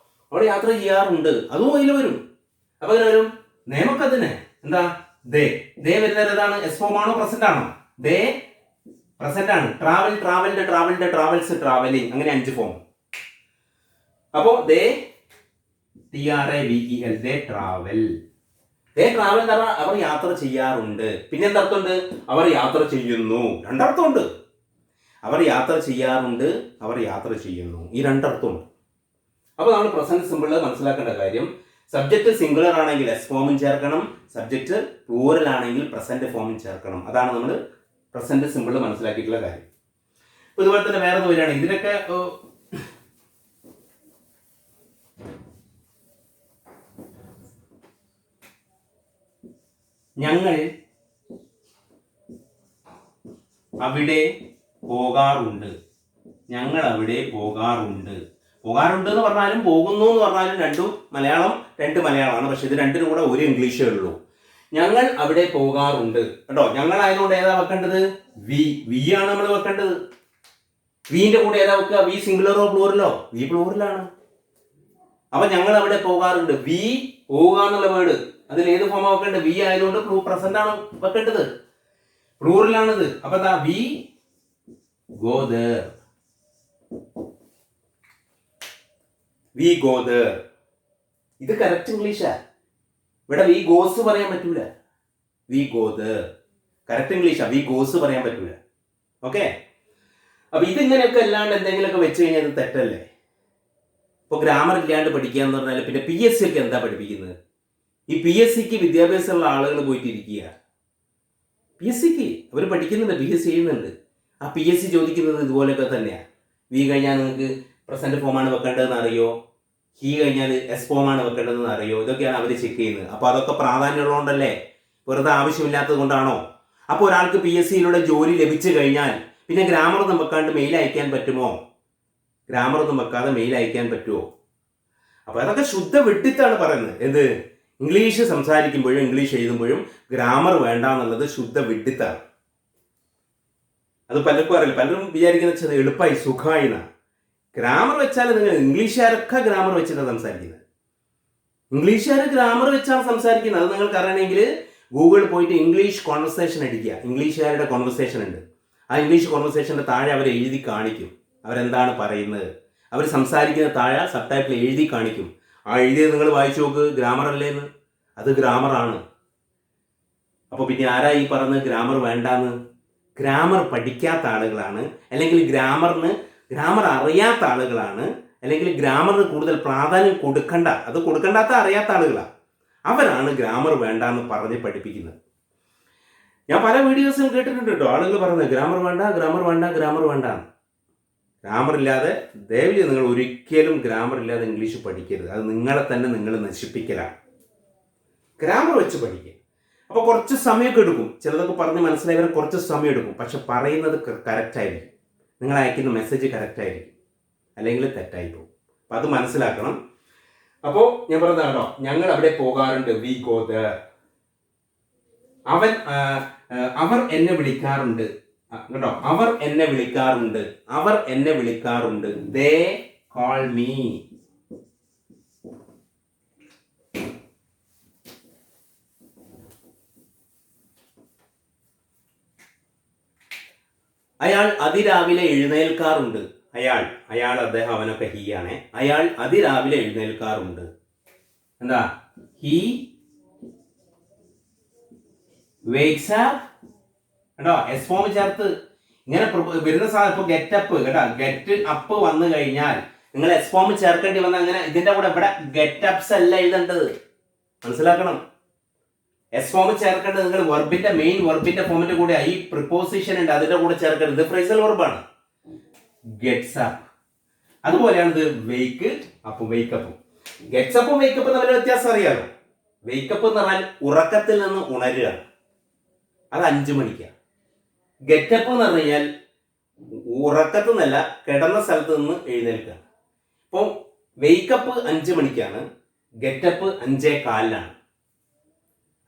അവൾ യാത്ര ചെയ്യാറുണ്ട്, അതും അതിൽ വരും. അപ്പൊ അങ്ങനെ വരും. നിയമൊക്കെ തന്നെ എന്താ? ദേ വരുന്നത് ഏതാണ്? എസ് ഫോം ആണോ പ്രസന്റ് ആണോ? ദേ പ്രസന്റ് ആണ്. ട്രാവൽ, ട്രാവൽസ്, ട്രാവലിംഗ്, അങ്ങനെ 5 ഫോം. അപ്പോ ദേ TRAVEL, ദേ ട്രാവൽ. ദേ ട്രാവൽ എന്ന് പറഞ്ഞാൽ അവർ യാത്ര ചെയ്യാറുണ്ട്. പിന്നെ എന്തർത്ഥമുണ്ട്? അവർ യാത്ര ചെയ്യുന്നു. 2 അർത്ഥമുണ്ട്. അവർ യാത്ര ചെയ്യാറുണ്ട്, അവർ യാത്ര ചെയ്യുന്നു, ഈ 2 അർത്ഥമുണ്ട്. അപ്പൊ നമ്മൾ പ്രസന്റ് സിമ്പിൾ മനസ്സിലാക്കേണ്ട കാര്യം, സബ്ജക്ട് സിംഗുലർ ആണെങ്കിൽ എസ് ഫോമും ചേർക്കണം, സബ്ജക്ട് പ്ലൂറൽ ആണെങ്കിൽ പ്രസന്റ് ഫോമും ചേർക്കണം. അതാണ് നമ്മൾ പ്രസന്റ് സിമ്പിൾ മനസ്സിലാക്കിയിട്ടുള്ള കാര്യം. ഇതുപോലെ തന്നെ വേറെ വരികയാണ്. ഇതിനൊക്കെ ഞങ്ങൾ അവിടെ പോകാറുണ്ട്. ഞങ്ങൾ അവിടെ പോകാറുണ്ട്. പോകാറുണ്ട് എന്ന് പറഞ്ഞാലും പോകുന്നു എന്ന് പറഞ്ഞാലും 2 മലയാളമാണ്. പക്ഷെ ഇത് 2നും കൂടെ ഒരു ഇംഗ്ലീഷേ ഉള്ളൂ. ഞങ്ങൾ അവിടെ പോകാറുണ്ട് കേട്ടോ. ഞങ്ങൾ ആയതുകൊണ്ട് ഏതാ വെക്കേണ്ടത്? വി. വി ആണ് നമ്മൾ വെക്കേണ്ടത്. വിന്റെ കൂടെ ഏതാ വെക്കുക? വി സിംഗുലറോ പ്ലൂറലോ? വി പ്ലൂറലാണ്. അപ്പൊ ഞങ്ങൾ അവിടെ പോകാറുണ്ട്. വി പോവുക എന്നുള്ള വേർഡ് അതിൽ ഏത് ഫോമാ വെക്കേണ്ടത്? വി ആയതുകൊണ്ട് പ്രസന്റ് ആണ് വെക്കേണ്ടത്. പ്ലൂറലാണിത്. അപ്പൊ എന്താ? We go there. We go there. ഇത് കറക്റ്റ് ഇംഗ്ലീഷാ. ഇവിടെ വി ഗോസ് പറയാൻ പറ്റൂല. വി ഗോ ദേർ കറക്റ്റ് ഇംഗ്ലീഷാ. വി ഗോസ് പറയാൻ പറ്റൂല. ഓക്കെ. അപ്പൊ ഇതിങ്ങനെയൊക്കെ അല്ലാണ്ട് എന്തെങ്കിലുമൊക്കെ വെച്ച് കഴിഞ്ഞാൽ ഇത് തെറ്റല്ലേ? ഇപ്പൊ ഗ്രാമർ ഇല്ലാണ്ട് പഠിക്കുക എന്ന് പറഞ്ഞാൽ പിന്നെ പി എസ് സി ഒക്കെ എന്താ പഠിപ്പിക്കുന്നത്? ഈ പി എസ് സിക്ക് വിദ്യാഭ്യാസമുള്ള ആളുകൾ പോയിട്ടിരിക്കുക. പി എസ് സിക്ക് അവർ പഠിക്കുന്നുണ്ട്, പി എസ് സി ചെയ്യുന്നുണ്ട്. ആ പി എസ് സി ചോദിക്കുന്നത് ഇതുപോലെയൊക്കെ തന്നെയാണ്. വി കഴിഞ്ഞാൽ നിങ്ങൾക്ക് പ്രസന്റ് ഫോമാണ് വെക്കേണ്ടതെന്ന് അറിയോ? ഹി കഴിഞ്ഞാൽ എസ് ഫോമാണ് വെക്കേണ്ടതെന്ന് അറിയോ? ഇതൊക്കെയാണ് അവർ ചെക്ക് ചെയ്യുന്നത്. അപ്പോൾ അതൊക്കെ പ്രാധാന്യമുള്ളതുകൊണ്ടല്ലേ? വെറുതെ ആവശ്യമില്ലാത്തത് കൊണ്ടാണോ? അപ്പോൾ ഒരാൾക്ക് പി എസ് സിയിലൂടെ ജോലി ലഭിച്ചു കഴിഞ്ഞാൽ പിന്നെ ഗ്രാമറൊന്നും വെക്കാണ്ട് മെയിൽ അയക്കാൻ പറ്റുമോ? ഗ്രാമറൊന്നും വെക്കാതെ മെയിൽ അയക്കാൻ പറ്റുമോ? അപ്പോൾ അതൊക്കെ ശുദ്ധ വെട്ടിത്താണ് പറയുന്നത്. എന്ത്? ഇംഗ്ലീഷ് സംസാരിക്കുമ്പോഴും ഇംഗ്ലീഷ് എഴുതുമ്പോഴും ഗ്രാമർ വേണ്ട എന്നുള്ളത് ശുദ്ധ വെട്ടിത്താണ്. അത് പലർക്കും അറിയില്ല. പലരും വിചാരിക്കുന്നത് എളുപ്പമായി സുഖമായി എന്നാണ്. ഗ്രാമർ വെച്ചാൽ നിങ്ങൾ ഇംഗ്ലീഷുകാരൊക്കെ ഗ്രാമർ വെച്ചിട്ടാണ് സംസാരിക്കുന്നത്. ഇംഗ്ലീഷുകാർ ഗ്രാമർ വെച്ചാണ് സംസാരിക്കുന്നത്. അത് നിങ്ങൾക്ക് അറിയണമെങ്കിൽ ഗൂഗിളിൽ പോയിട്ട് ഇംഗ്ലീഷ് കോൺവെർസേഷൻ അടിക്കുക. ഇംഗ്ലീഷുകാരുടെ കോൺവെർസേഷൻ ഉണ്ട്. ആ ഇംഗ്ലീഷ് കോൺവെർസേഷൻ്റെ താഴെ അവർ എഴുതി കാണിക്കും അവരെന്താണ് പറയുന്നത്. അവർ സംസാരിക്കുന്ന താഴെ സബ് ടൈറ്റിൽ എഴുതി കാണിക്കും. ആ എഴുതിയത് നിങ്ങൾ വായിച്ചു നോക്ക്. ഗ്രാമർ അല്ലേന്ന്? അത് ഗ്രാമറാണ്. അപ്പോൾ പിന്നെ ആരാ ഈ പറഞ്ഞത് ഗ്രാമർ വേണ്ടാന്ന്? ഗ്രാമർ പഠിക്കാത്ത ആളുകളാണ്, അല്ലെങ്കിൽ ഗ്രാമർ അറിയാത്ത ആളുകളാണ്, അല്ലെങ്കിൽ ഗ്രാമറിന് കൂടുതൽ പ്രാധാന്യം അത് കൊടുക്കണ്ടാത്ത അറിയാത്ത ആളുകളാണ്. അവരാണ് ഗ്രാമർ വേണ്ടാന്ന് പറഞ്ഞ് പഠിപ്പിക്കുന്നത്. ഞാൻ പല വീഡിയോസിലും കേട്ടിട്ടുണ്ട് കേട്ടോ, ആളുകൾ പറയുന്നത് ഗ്രാമർ വേണ്ട, ഗ്രാമർ വേണ്ട, ഗ്രാമർ വേണ്ട. ഗ്രാമർ ഇല്ലാതെ ദയവില് നിങ്ങൾ ഒരിക്കലും ഗ്രാമർ ഇല്ലാതെ ഇംഗ്ലീഷ് പഠിക്കരുത്. അത് നിങ്ങളെ തന്നെ നിങ്ങൾ നശിപ്പിക്കലാണ്. ഗ്രാമർ വെച്ച് പഠിക്കുക. അപ്പോൾ കുറച്ച് സമയമൊക്കെ എടുക്കും. ചിലതൊക്കെ പറഞ്ഞ് മനസ്സിലായവരെ കുറച്ച് സമയം എടുക്കും. പക്ഷെ പറയുന്നത് കറക്റ്റായിരിക്കും. നിങ്ങൾ അയക്കുന്ന മെസ്സേജ് കറക്റ്റായിരിക്കും, അല്ലെങ്കിൽ തെറ്റായി പോകും. അപ്പം അത് മനസ്സിലാക്കണം. അപ്പോൾ ഞാൻ പറഞ്ഞത് കേട്ടോ, ഞങ്ങൾ അവിടെ പോകാറുണ്ട്. V go there. അവർ എന്നെ വിളിക്കാറുണ്ട് കേട്ടോ. അവർ എന്നെ വിളിക്കാറുണ്ട്. ദേ കോൾ മീ. അയാൾ അതിരാവിലെ എഴുന്നേൽക്കാറുണ്ട്. അദ്ദേഹം അവനൊക്കെ ഹീ ആണ്. അയാൾ അതിരാവിലെ എഴുന്നേൽക്കാറുണ്ട്. എന്താ? ഹീ വേക്സ് അപ്പ് കേട്ടോ. എസ് ഫോം ചേർത്ത് ഇങ്ങനെ വരുന്ന സാധനം. ഇപ്പൊ ഗെറ്റ് അപ്പ് കേട്ടോ. ഗെറ്റ് അപ്പ് വന്നു കഴിഞ്ഞാൽ നിങ്ങൾ എസ് ഫോം ചേർക്കേണ്ടി വന്ന അങ്ങനെ ഇതിന്റെ കൂടെ ഇവിടെ ഗെറ്റ് അപ്സ് അല്ല എഴുതേണ്ടത്. മനസ്സിലാക്കണം. എസ് ഫോം ചേർക്കേണ്ടത് നിങ്ങൾ വെർബിന്റെ മെയിൻ വെർബിന്റെ ഫോമിന്റെ കൂടെ ഈ പ്രിപ്പോസിഷൻ ഉണ്ട്, അതിന്റെ കൂടെ ചേർക്കേണ്ടത്. ഇത് ഫ്രേസൽ വെർബാണ്. Gets up. അതുപോലെയാണ് ഇത് വെയ്ക്ക് അപ്പും വെയ്ക്കപ്പും. ഗെറ്റ്സ് അപ്പും വെയ്ക്കപ്പും തമ്മിൽ വ്യത്യാസം അറിയാലോ. വെയ്ക്കപ്പ് എന്ന് പറഞ്ഞാൽ ഉറക്കത്തിൽ നിന്ന് ഉണരുക, അത് 5 മണിക്കാണ്. ഗെറ്റപ്പ് എന്ന് പറഞ്ഞു കഴിഞ്ഞാൽ ഉറക്കത്തു നിന്നല്ല, കിടന്ന സ്ഥലത്ത് നിന്ന് എഴുന്നേൽക്കുക. അപ്പോൾ വെയ്ക്കപ്പ് 5 മണിക്കാണ്, ഗെറ്റപ്പ് 5:15.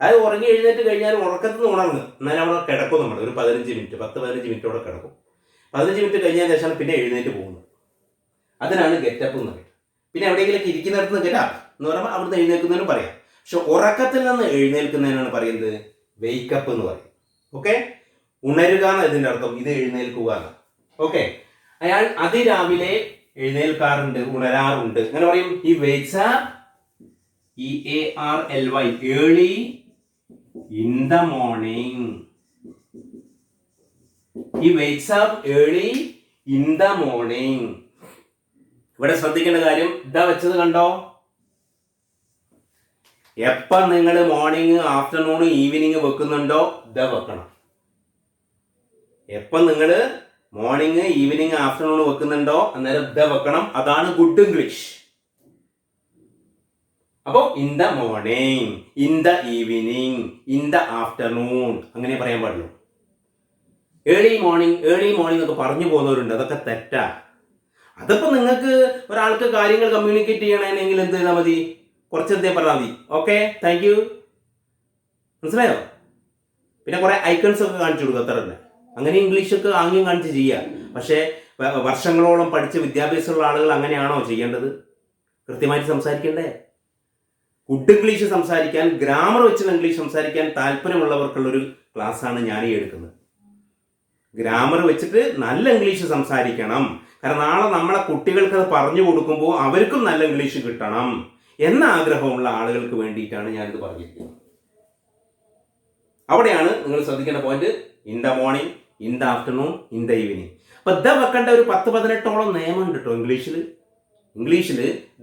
അത് ഉറങ്ങി എഴുന്നേറ്റ് കഴിഞ്ഞാൽ ഉറക്കത്തിൽ നിന്ന് ഉണർന്ന് എന്നാലും അവിടെ കിടക്കും. നമ്മൾ ഒരു 10-15 മിനിറ്റോടെ കിടക്കും. 15 മിനിറ്റ് കഴിഞ്ഞതിന് ശേഷമാണ് പിന്നെ എഴുന്നേറ്റ് പോകുന്നത്. അതിനാണ് ഗെറ്റപ്പ് എന്ന് പറയുന്നത്. പിന്നെ എവിടെയെങ്കിലും ഇരിക്കുന്നിടത്ത് നിന്ന് ഗെറ്റപ്പ് എന്ന് പറയുമ്പോൾ അവിടുന്ന് എഴുന്നേൽക്കുന്നതിനും പറയാം. പക്ഷെ ഉറക്കത്തിൽ നിന്ന് എഴുന്നേൽക്കുന്നതിനാണ് പറയുന്നത് വെയ്ക്കപ്പ് എന്ന് പറയും. ഓക്കെ. ഉണരുക എന്ന് ഇതിന്റെ അർത്ഥം. ഇത് എഴുന്നേൽക്കുക എന്ന്. ഓക്കെ. അയാൾ അതിരാവിലെ എഴുന്നേൽക്കാറുണ്ട്, ഉണരാറുണ്ട്. അങ്ങനെ പറയും. ഈ wakes up EARLY early in the morning. He wakes up early in the morning. ഇവിടെ ശ്രദ്ധിക്കേണ്ട കാര്യം ഇതാ വെച്ചത് കണ്ടോ. എപ്പ നിങ്ങൾ മോർണിംഗ്, ആഫ്റ്റർനൂൺ, ഈവനിങ് വെക്കുന്നുണ്ടോ ഇതാ വെക്കണം. എപ്പം നിങ്ങൾ മോർണിംഗ്, ഈവനിങ്, ആഫ്റ്റർനൂൺ വെക്കുന്നുണ്ടോ അന്നേരം ഇതാ വെക്കണം. അതാണ് ഗുഡ് ഇംഗ്ലീഷ്. അപ്പോൾ in the morning, in the evening, in the afternoon അങ്ങനെ പറയാൻ പാടുള്ളൂ. ഏർലി മോർണിംഗ് ഒക്കെ പറഞ്ഞു പോകുന്നവരുണ്ട്. അതൊക്കെ തെറ്റാ. അതിപ്പോൾ നിങ്ങൾക്ക് ഒരാൾക്ക് കാര്യങ്ങൾ കമ്മ്യൂണിക്കേറ്റ് ചെയ്യണമെങ്കിൽ എന്ത് ചെയ്താൽ മതി? കുറച്ചെന്തേ പറഞ്ഞാൽ മതി. Okay, thank you. മനസ്സിലായോ? പിന്നെ കുറെ ഐക്കൺസ് ഒക്കെ കാണിച്ചു കൊടുക്കുക, അത്ര തന്നെ. അങ്ങനെ ഇംഗ്ലീഷൊക്കെ ആംഗ്യം കാണിച്ച് ചെയ്യുക. പക്ഷേ വർഷങ്ങളോളം പഠിച്ച് വിദ്യാഭ്യാസമുള്ള ആളുകൾ അങ്ങനെയാണോ ചെയ്യേണ്ടത്? കൃത്യമായിട്ട് സംസാരിക്കണ്ടേ? ഗുഡ് ഇംഗ്ലീഷ് സംസാരിക്കാൻ, ഗ്രാമർ വെച്ചുള്ള ഇംഗ്ലീഷ് സംസാരിക്കാൻ താല്പര്യമുള്ളവർക്കുള്ളൊരു ക്ലാസ്സാണ് ഞാൻ ഈ എടുക്കുന്നത്. ഗ്രാമർ വെച്ചിട്ട് നല്ല ഇംഗ്ലീഷ് സംസാരിക്കണം. കാരണം നാളെ നമ്മളെ കുട്ടികൾക്ക് അത് പറഞ്ഞു കൊടുക്കുമ്പോൾ അവർക്കും നല്ല ഇംഗ്ലീഷ് കിട്ടണം എന്ന ആഗ്രഹമുള്ള ആളുകൾക്ക് വേണ്ടിയിട്ടാണ് ഞാനിത് പറഞ്ഞിരിക്കുന്നത്. അവിടെയാണ് നിങ്ങൾ ശ്രദ്ധിക്കേണ്ട point. In the morning, in the afternoon, in the evening. അപ്പൊ ദ വെക്കേണ്ട ഒരു 10-18ഓളം നിയമമുണ്ട് കേട്ടോ. ഇംഗ്ലീഷിൽ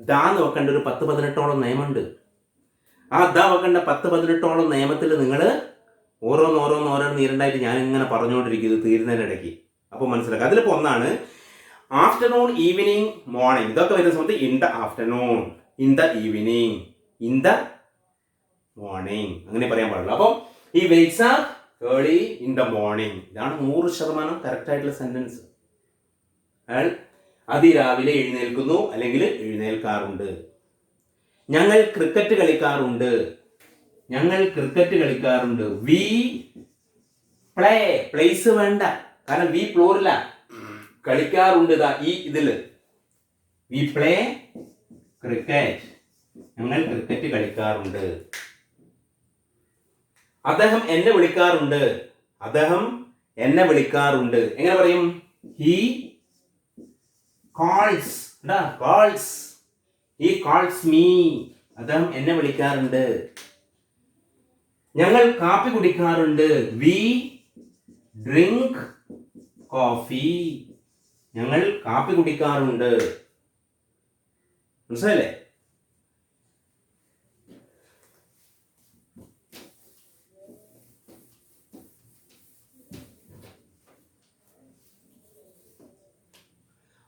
ദാന്ന് വെക്കേണ്ട ഒരു 10-18ഓളം നിയമമുണ്ട്. ആ ദ വെക്കേണ്ട 10-18ഓളം നിയമത്തിൽ നിങ്ങൾ ഓരോന്ന് ഈരണ്ടായിട്ട് ഞാൻ ഇങ്ങനെ പറഞ്ഞുകൊണ്ടിരിക്കുന്നത് തീരുന്നതിനിടയ്ക്ക്. അപ്പോൾ മനസ്സിലാക്കുക. അതിലിപ്പോൾ ഒന്നാണ് ആഫ്റ്റർനൂൺ, ഈവനിങ്, മോർണിംഗ്. ഇതൊക്കെ വരുന്ന സമയത്ത് in the afternoon, in the evening, in the morning അങ്ങനെ പറയാൻ പാടുള്ളൂ. അപ്പം ഈ wakes up early in the morning, ഇതാണ് 100% കറക്റ്റ് ആയിട്ടുള്ള സെന്റൻസ്. അയാൾ അതിരാവിലെ എഴുന്നേൽക്കുന്നു അല്ലെങ്കിൽ എഴുന്നേൽക്കാറുണ്ട്. ഞങ്ങൾ ക്രിക്കറ്റ് കളിക്കാറുണ്ട്. വി പ്ലേ, പ്ലേസ് വേണ്ട, കാരണം വി പ്ലൂറല. കളിക്കാറുണ്ട് ഈ ഇതില് വി പ്ലേ ക്രിക്കറ്റ്, ഞങ്ങൾ ക്രിക്കറ്റ് കളിക്കാറുണ്ട്. അദ്ദേഹം എന്നെ വിളിക്കാറുണ്ട്. എങ്ങനെ പറയും? He calls me. അദ്ദേഹം എന്നെ വിളിക്കാറുണ്ട്. ഞങ്ങൾ കാപ്പി കുടിക്കാറുണ്ട്. V drink coffee. ഞങ്ങൾ കാപ്പി കുടിക്കാറുണ്ട്. മനസ്സിലല്ലേ?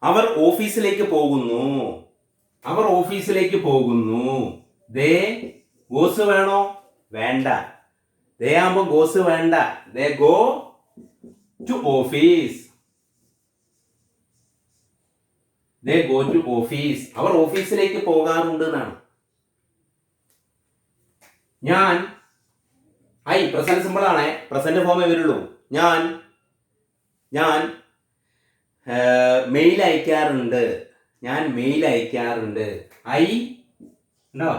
അവർ ഓഫീസിലേക്ക് പോകുന്നു. ദേ ഗോസ് വേണോ? വേണ്ട. ദേ ആകുമ്പോ ഗോസ് വേണ്ട. They go to office. അവർ ഓഫീസിലേക്ക് പോകാറുണ്ട് എന്നാണ്. ഞാൻ പ്രസന്റ് സിമ്പിൾ ആണേ, പ്രസന്റ് ഫോമേ വരുള്ളൂ. ഞാൻ മെയിൽ അയക്കാറുണ്ട്. ഐ ഉണ്ടോ?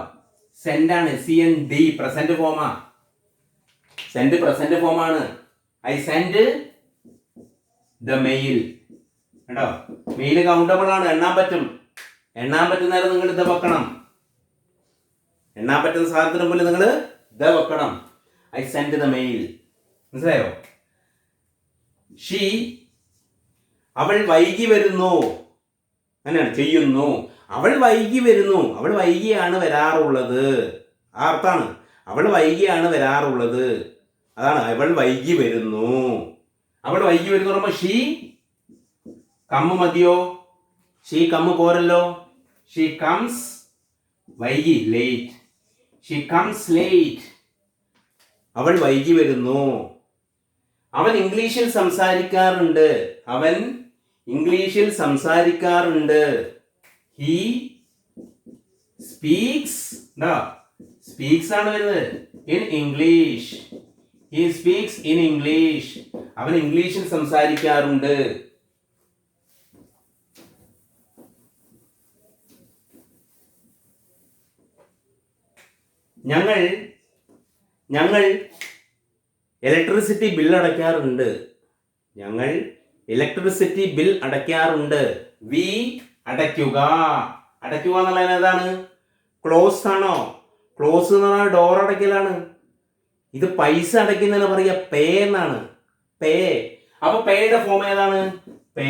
സെൻഡ് ആണ്, CND, പ്രസന്റ് ഫോമാ. സെൻഡ് പ്രസന്റ് ഫോമാണ്. I send the mail. കേട്ടോ, മെയിൽ കൗണ്ടബിൾ ആണ്, എണ്ണാൻ പറ്റുന്ന നേരം നിങ്ങൾ ഇത് വെക്കണം. എണ്ണാൻ പറ്റുന്ന സാധനത്തിന് മുമ്പിൽ നിങ്ങൾ ഇത് വെക്കണം. I send the mail. മനസ്സിലായോ? അവൾ വൈകി വരുന്നു. അങ്ങനെയാണ് ചെയ്യുന്നു. അവൾ വൈകിയാണ് വരാറുള്ളത്. ആ അർത്ഥാണ്. അവൾ വൈകിയാണ് വരാറുള്ളത്. അതാണ് അവൾ വൈകി വരുന്നു. പറയുമ്പോൾ ഷീ കമ്മ് മതിയോ? ഷീ കമ്മ് പോരല്ലോ. ഷീ കംസ് വൈകി, ലേറ്റ്. She comes late. അവൾ വൈകി വരുന്നു. അവൻ ഇംഗ്ലീഷിൽ സംസാരിക്കാറുണ്ട്. ഹി സ്പീക്സ് ആണ് വരുന്നത്. In English. He speaks in English. അവൻ ഇംഗ്ലീഷിൽ സംസാരിക്കാറുണ്ട്. ഞങ്ങൾ ഇലക്ട്രിസിറ്റി ബിൽ അടയ്ക്കാറുണ്ട്. വി അടയ്ക്കുക എന്നുള്ളത് ഏതാണ്? ക്ലോസ് ആണോ? ക്ലോസ് എന്ന് പറഞ്ഞാൽ ഡോർ അടയ്ക്കലാണ്. ഇത് പൈസ അടയ്ക്കുന്നതിന് പറയുക പേ എന്നാണ്. പേ. അപ്പൊ പേയുടെ ഫോം ഏതാണ്? പേ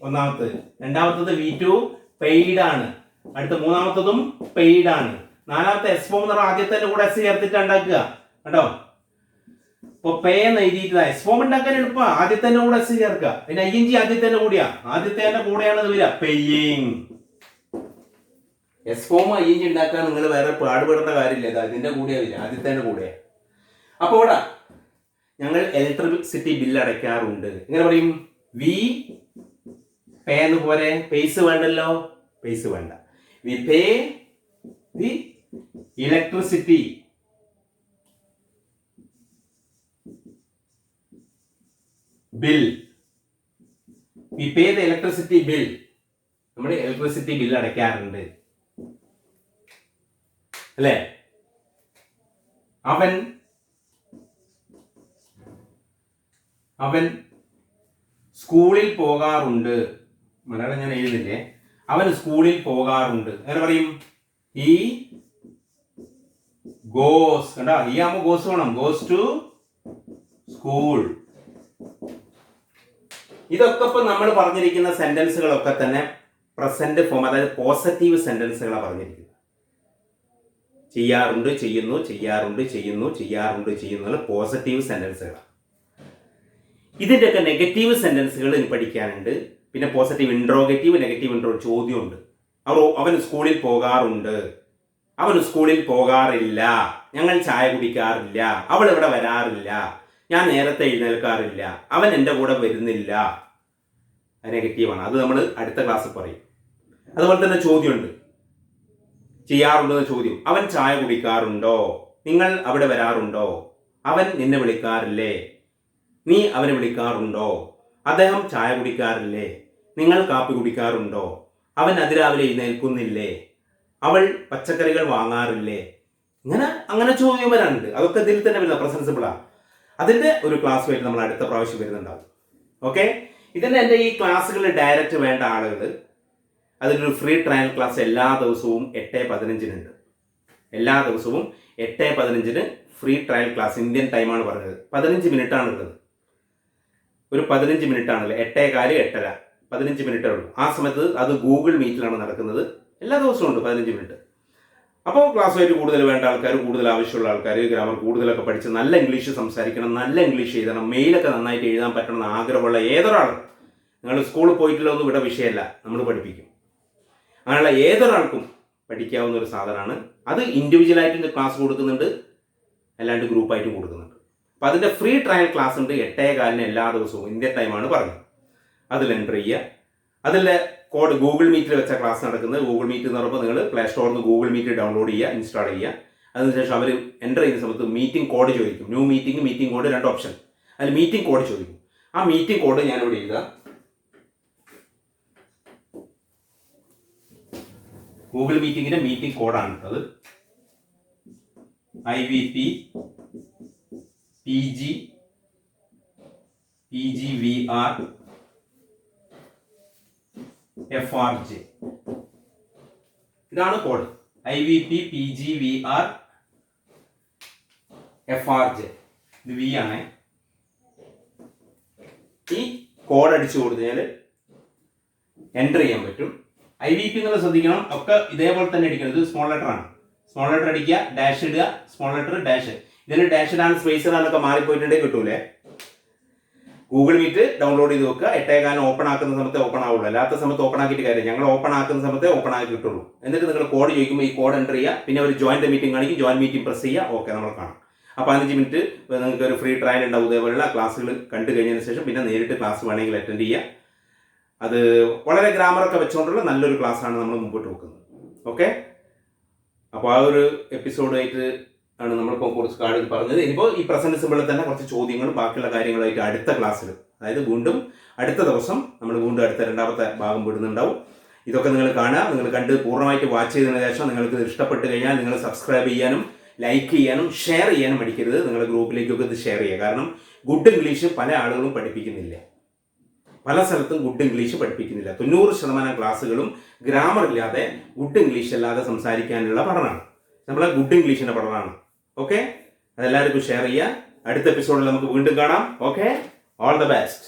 ഒന്നാമത്തത്. രണ്ടാമത്തത് V2 പെയ്ഡ് ആണ്. അടുത്ത മൂന്നാമത്തതും പെയ്ഡ് ആണ്. നാലാമത്തെ എസ് ഫോം എന്ന് പറഞ്ഞാൽ ആദ്യത്തെ കൂടെ എസ് ചേർത്തിട്ട് ഉണ്ടാക്കുക. കേട്ടോ, ഇപ്പൊ പേ എന്ന് എഴുതിയിട്ട് എസ് ഫോം ഉണ്ടാക്കാൻ എളുപ്പ. ആദ്യത്തെ കൂടെ എസ് ചേർക്കുക. പിന്നെ ING ആദ്യത്തെ കൂടെയാണ് ഇത് വരിക. പേയിങ്. എസ് ഫോം ING ഉണ്ടാക്കാൻ നിങ്ങൾ വേറെ പാടുപെടേണ്ട കാര്യമില്ല. ഇതിന്റെ കൂടെയാ വരിക, ആദ്യത്തെ കൂടെയാ. അപ്പൊ ഇവിടെ ഞങ്ങൾ ഇലക്ട്രിസിറ്റി ബില്ല് അടയ്ക്കാറുണ്ട്. എങ്ങനെ പറയും? വി പേ എന്ന് പോലെ. പൈസ വേണ്ടല്ലോ, പൈസ വേണ്ട. V pay the electricity bill. V pay the electricity bill. നമ്മൾ ഇലക്ട്രിസിറ്റി ബിൽ അടയ്ക്കാറുണ്ട് അല്ലേ? അവൻ സ്കൂളിൽ പോകാറുണ്ട്. മലയാളം ഞാൻ എഴുതില്ലേ. അവൻ സ്കൂളിൽ പോകാറുണ്ട്. അങ്ങനെ പറയും ഹി ഗോസ്. കണ്ടാ, ഹി ആകുമ്പോ ഗോസ് വേണം. Goes to school. ഇതൊക്കെ ഇപ്പൊ നമ്മൾ പറഞ്ഞിരിക്കുന്ന സെന്റൻസുകളൊക്കെ തന്നെ പ്രസന്റ് ഫോം, അതായത് പോസിറ്റീവ് സെന്റൻസുകളാണ് പറഞ്ഞിരിക്കുന്നത്. ചെയ്യാറുണ്ട്, ചെയ്യുന്നു, ചെയ്യാറുണ്ട്, ചെയ്യുന്നു, ചെയ്യാറുണ്ട്, ചെയ്യുന്നു പോസിറ്റീവ് സെന്റൻസുകളാണ്. ഇതിൻ്റെയൊക്കെ നെഗറ്റീവ് സെന്റൻസുകൾ പഠിക്കാനുണ്ട്. പിന്നെ പോസിറ്റീവ് ഇൻട്രോഗേറ്റീവ്, നെഗറ്റീവ് ചോദ്യമുണ്ട്. അവൻ സ്കൂളിൽ പോകാറുണ്ട്, അവൻ സ്കൂളിൽ പോകാറില്ല, ഞങ്ങൾ ചായ കുടിക്കാറില്ല, അവൾ ഇവിടെ വരാറില്ല, ഞാൻ നേരത്തെ എഴുന്നേൽക്കാറില്ല, അവൻ എൻ്റെ കൂടെ വരുന്നില്ല. നെഗറ്റീവാണ്. അത് നമ്മൾ അടുത്ത ക്ലാസ്സിൽ പറയും. അതുപോലെ തന്നെ ചോദ്യമുണ്ട്, ചെയ്യാറുണ്ടെന്ന ചോദ്യം. അവൻ ചായ കുടിക്കാറുണ്ടോ? നിങ്ങൾ അവിടെ വരാറുണ്ടോ? അവൻ നിന്നെ വിളിക്കാറില്ലേ? നീ അവനെ വിളിക്കാറുണ്ടോ? അദ്ദേഹം ചായ കുടിക്കാറില്ലേ? നിങ്ങൾ കാപ്പി കുടിക്കാറുണ്ടോ? അവൻ അതിരാവിലെ എഴുന്നേൽക്കുന്നില്ലേ? അവൾ പച്ചക്കറികൾ വാങ്ങാറില്ലേ? അങ്ങനെ ചോദ്യം വരാനുണ്ട്. അതൊക്കെ ഇതിൽ തന്നെ വരുന്ന പ്രസന്റ് സിമ്പിളാണ്. അതിന്റെ ഒരു ക്ലാസ് ആയിട്ട് നമ്മൾ അടുത്ത പ്രാവശ്യം വരുന്നുണ്ടാവും. ഓക്കെ, ഇതിന്റെ എൻ്റെ ഈ ക്ലാസ്സുകൾ ഡയറക്റ്റ് വേണ്ട ആളുകൾ, അതിനൊരു ഫ്രീ ട്രയൽ ക്ലാസ് എല്ലാ ദിവസവും 8:15 എല്ലാ ദിവസവും 8:15 ഫ്രീ ട്രയൽ ക്ലാസ്. ഇന്ത്യൻ ടൈമാണ് പറഞ്ഞത്. 15 മിനിറ്റ് ആണുള്ളത്. ഒരു 15 മിനിറ്റ് ആണല്ലോ. 8:15 8:30 15 മിനിറ്റേ ഉള്ളൂ. ആ സമയത്ത് അത് ഗൂഗിൾ മീറ്റിലാണ് നടക്കുന്നത്. എല്ലാ ദിവസവും ഉണ്ട് 15 മിനിറ്റ്. അപ്പോൾ ക്ലാസ്സുമായിട്ട് കൂടുതൽ വേണ്ട ആൾക്കാർ, കൂടുതൽ ആവശ്യമുള്ള ആൾക്കാർ, ഗ്രാമർ കൂടുതലൊക്കെ പഠിച്ച് നല്ല ഇംഗ്ലീഷ് സംസാരിക്കണം, നല്ല ഇംഗ്ലീഷ് എഴുതണം, മെയിലൊക്കെ നന്നായിട്ട് എഴുതാൻ പറ്റണം എന്ന് ആഗ്രഹമുള്ള ഏതൊരാളും, നിങ്ങൾ സ്കൂളിൽ പോയിട്ടില്ലൊന്നും ഇവിടെ വിഷയമല്ല, നമ്മൾ പഠിപ്പിക്കും. അങ്ങനെയുള്ള ഏതൊരാൾക്കും പഠിക്കാവുന്ന ഒരു സാധനമാണ്. അത് ഇൻഡിവിജ്വലായിട്ട് ക്ലാസ് കൊടുക്കുന്നുണ്ട്, അല്ലാണ്ട് ഗ്രൂപ്പായിട്ടും കൊടുക്കുന്നുണ്ട്. അപ്പോൾ അതിൻ്റെ ഫ്രീ ട്രയൽ ക്ലാസ് ഉണ്ട് 8:15 എല്ലാ ദിവസവും. ഇന്ത്യൻ ടൈമാണ് പറഞ്ഞത്. അതിൽ എൻ്റർ ചെയ്യുക. അതിൽ കോഡ് ഗൂഗിൾ മീറ്റിൽ വെച്ച ക്ലാസ് നടക്കുന്നത്. ഗൂഗിൾ മീറ്റ് എന്ന് പറയുമ്പോൾ നിങ്ങൾ പ്ലേ സ്റ്റോറിൽ നിന്ന് ഗൂഗിൾ മീറ്റ് ഡൗൺലോഡ് ചെയ്യുക, ഇൻസ്റ്റാൾ ചെയ്യുക. അതിനുശേഷം അവർ എൻ്റർ ചെയ്യുന്ന സമയത്ത് മീറ്റിംഗ് കോഡ് ചോദിക്കും. New meeting, meeting code, 2 option. അതിൽ മീറ്റിംഗ് കോഡ് ചോദിക്കും. ആ മീറ്റിംഗ് കോഡ് ഞാനിവിടെ എഴുതുക. ഗൂഗിൾ മീറ്റിംഗിന്റെ മീറ്റിംഗ് കോഡാണ് അത്. IVP PGVR FRJ. ഇതാണ് കോഡ്. IVP PGVR FRJ. ഇത് V ആണ്. ഈ കോഡ് അടിച്ചു കൊടുത്താൽ എൻ്റർ ചെയ്യാൻ പറ്റും. IVP എന്നുള്ളത് ശ്രദ്ധിക്കണം. ഒക്കെ ഇതേപോലെ തന്നെ അടിക്കുന്നത്. സ്മോൾ ലെറ്റർ ആണ്. സ്മോൾ ലെറ്റർ അടിക്കുക, ഡാഷ് ഇടുക, സ്മോൾ ലെറ്റർ ഡാഷ്. ഇതിന് ഡാഷ് ഇടാൻ സ്പേസ് ഇടാനൊക്കെ മാറിപ്പോയിട്ടുണ്ടെങ്കിൽ കിട്ടൂലേ. ഗൂഗിൾ മീറ്റ് ഡൗൺലോഡ് ചെയ്ത് വെക്കുക. 8:15 ഓപ്പൺ ആക്കുന്ന സമയത്ത് ഓപ്പൺ ആവുള്ളൂ, അല്ലാത്ത സമയത്ത് ഓപ്പൺ ആക്കിയിട്ട് കാര്യം. ഞങ്ങൾ ഓപ്പൺ ആക്കുന്ന സമയത്ത് ഓപ്പൺ ആക്കി കിട്ടുള്ളൂ. എന്നിട്ട് നിങ്ങൾ കോഡ് ചോദിക്കുമ്പോൾ ഈ കോഡ് എൻ്റർ ചെയ്യുക. പിന്നെ ഒരു ജോയിൻ ദ മീറ്റിംഗ് കാണിക്കും. ജോയിൻ മീറ്റിംഗ് പ്രസ് ചെയ്യുക. ഓക്കെ, നമ്മൾ കാണാം. അപ്പോൾ 15 മിനിറ്റ് നിങ്ങൾക്ക് ഒരു ഫ്രീ ട്രയൽ ഉണ്ടാവും. ഇതേപോലെയുള്ള ക്ലാസ്സുകൾ കണ്ടു കഴിഞ്ഞതിന് ശേഷം പിന്നെ നേരിട്ട് ക്ലാസ് വേണമെങ്കിൽ അറ്റൻഡ് ചെയ്യുക. അത് വളരെ ഗ്രാമറൊക്കെ വെച്ചുകൊണ്ടുള്ള നല്ലൊരു ക്ലാസ്സാണ് നമ്മൾ മുമ്പോട്ട് വെക്കുന്നത്. ഓക്കെ, അപ്പോൾ ആ ഒരു എപ്പിസോഡായിട്ട് ആണ് നമ്മളിപ്പോൾ കുറച്ച് കാര്യം പറഞ്ഞത്. ഇനിയിപ്പോൾ ഈ പ്രസന്റ് സിമ്പിളിൽ തന്നെ കുറച്ച് ചോദ്യങ്ങളും ബാക്കിയുള്ള കാര്യങ്ങളായിട്ട് അടുത്ത ക്ലാസ്സിൽ, അതായത് വീണ്ടും അടുത്ത ദിവസം നമ്മൾ വീണ്ടും അടുത്ത 2ാമത്തെ ഭാഗം വിടുന്നുണ്ടാവും. ഇതൊക്കെ നിങ്ങൾ കാണുക. നിങ്ങൾ കണ്ട് പൂർണ്ണമായിട്ട് വാച്ച് ചെയ്തതിനു ശേഷം നിങ്ങൾക്ക് ഇഷ്ടപ്പെട്ട് കഴിഞ്ഞാൽ നിങ്ങൾ സബ്സ്ക്രൈബ് ചെയ്യാനും ലൈക്ക് ചെയ്യാനും ഷെയർ ചെയ്യാനും മടിക്കരുത്. നിങ്ങളുടെ ഗ്രൂപ്പിലേക്കൊക്കെ ഇത് ഷെയർ ചെയ്യുക. കാരണം ഗുഡ് ഇംഗ്ലീഷ് പല ആളുകളും പഠിപ്പിക്കുന്നില്ല. പല സ്ഥലത്തും ഗുഡ് ഇംഗ്ലീഷ് പഠിപ്പിക്കുന്നില്ല. 90% ക്ലാസ്സുകളും ഗ്രാമർ ഇല്ലാതെ, ഗുഡ് ഇംഗ്ലീഷ് അല്ലാതെ സംസാരിക്കാനുള്ള പഠനമാണ്. നമ്മളെ ഗുഡ് ഇംഗ്ലീഷിന്റെ പഠനമാണ്. ഓക്കെ, അതെല്ലാവർക്കും ഷെയർ ചെയ്യുക. അടുത്ത എപ്പിസോഡിൽ നമുക്ക് വീണ്ടും കാണാം. Okay, all the best.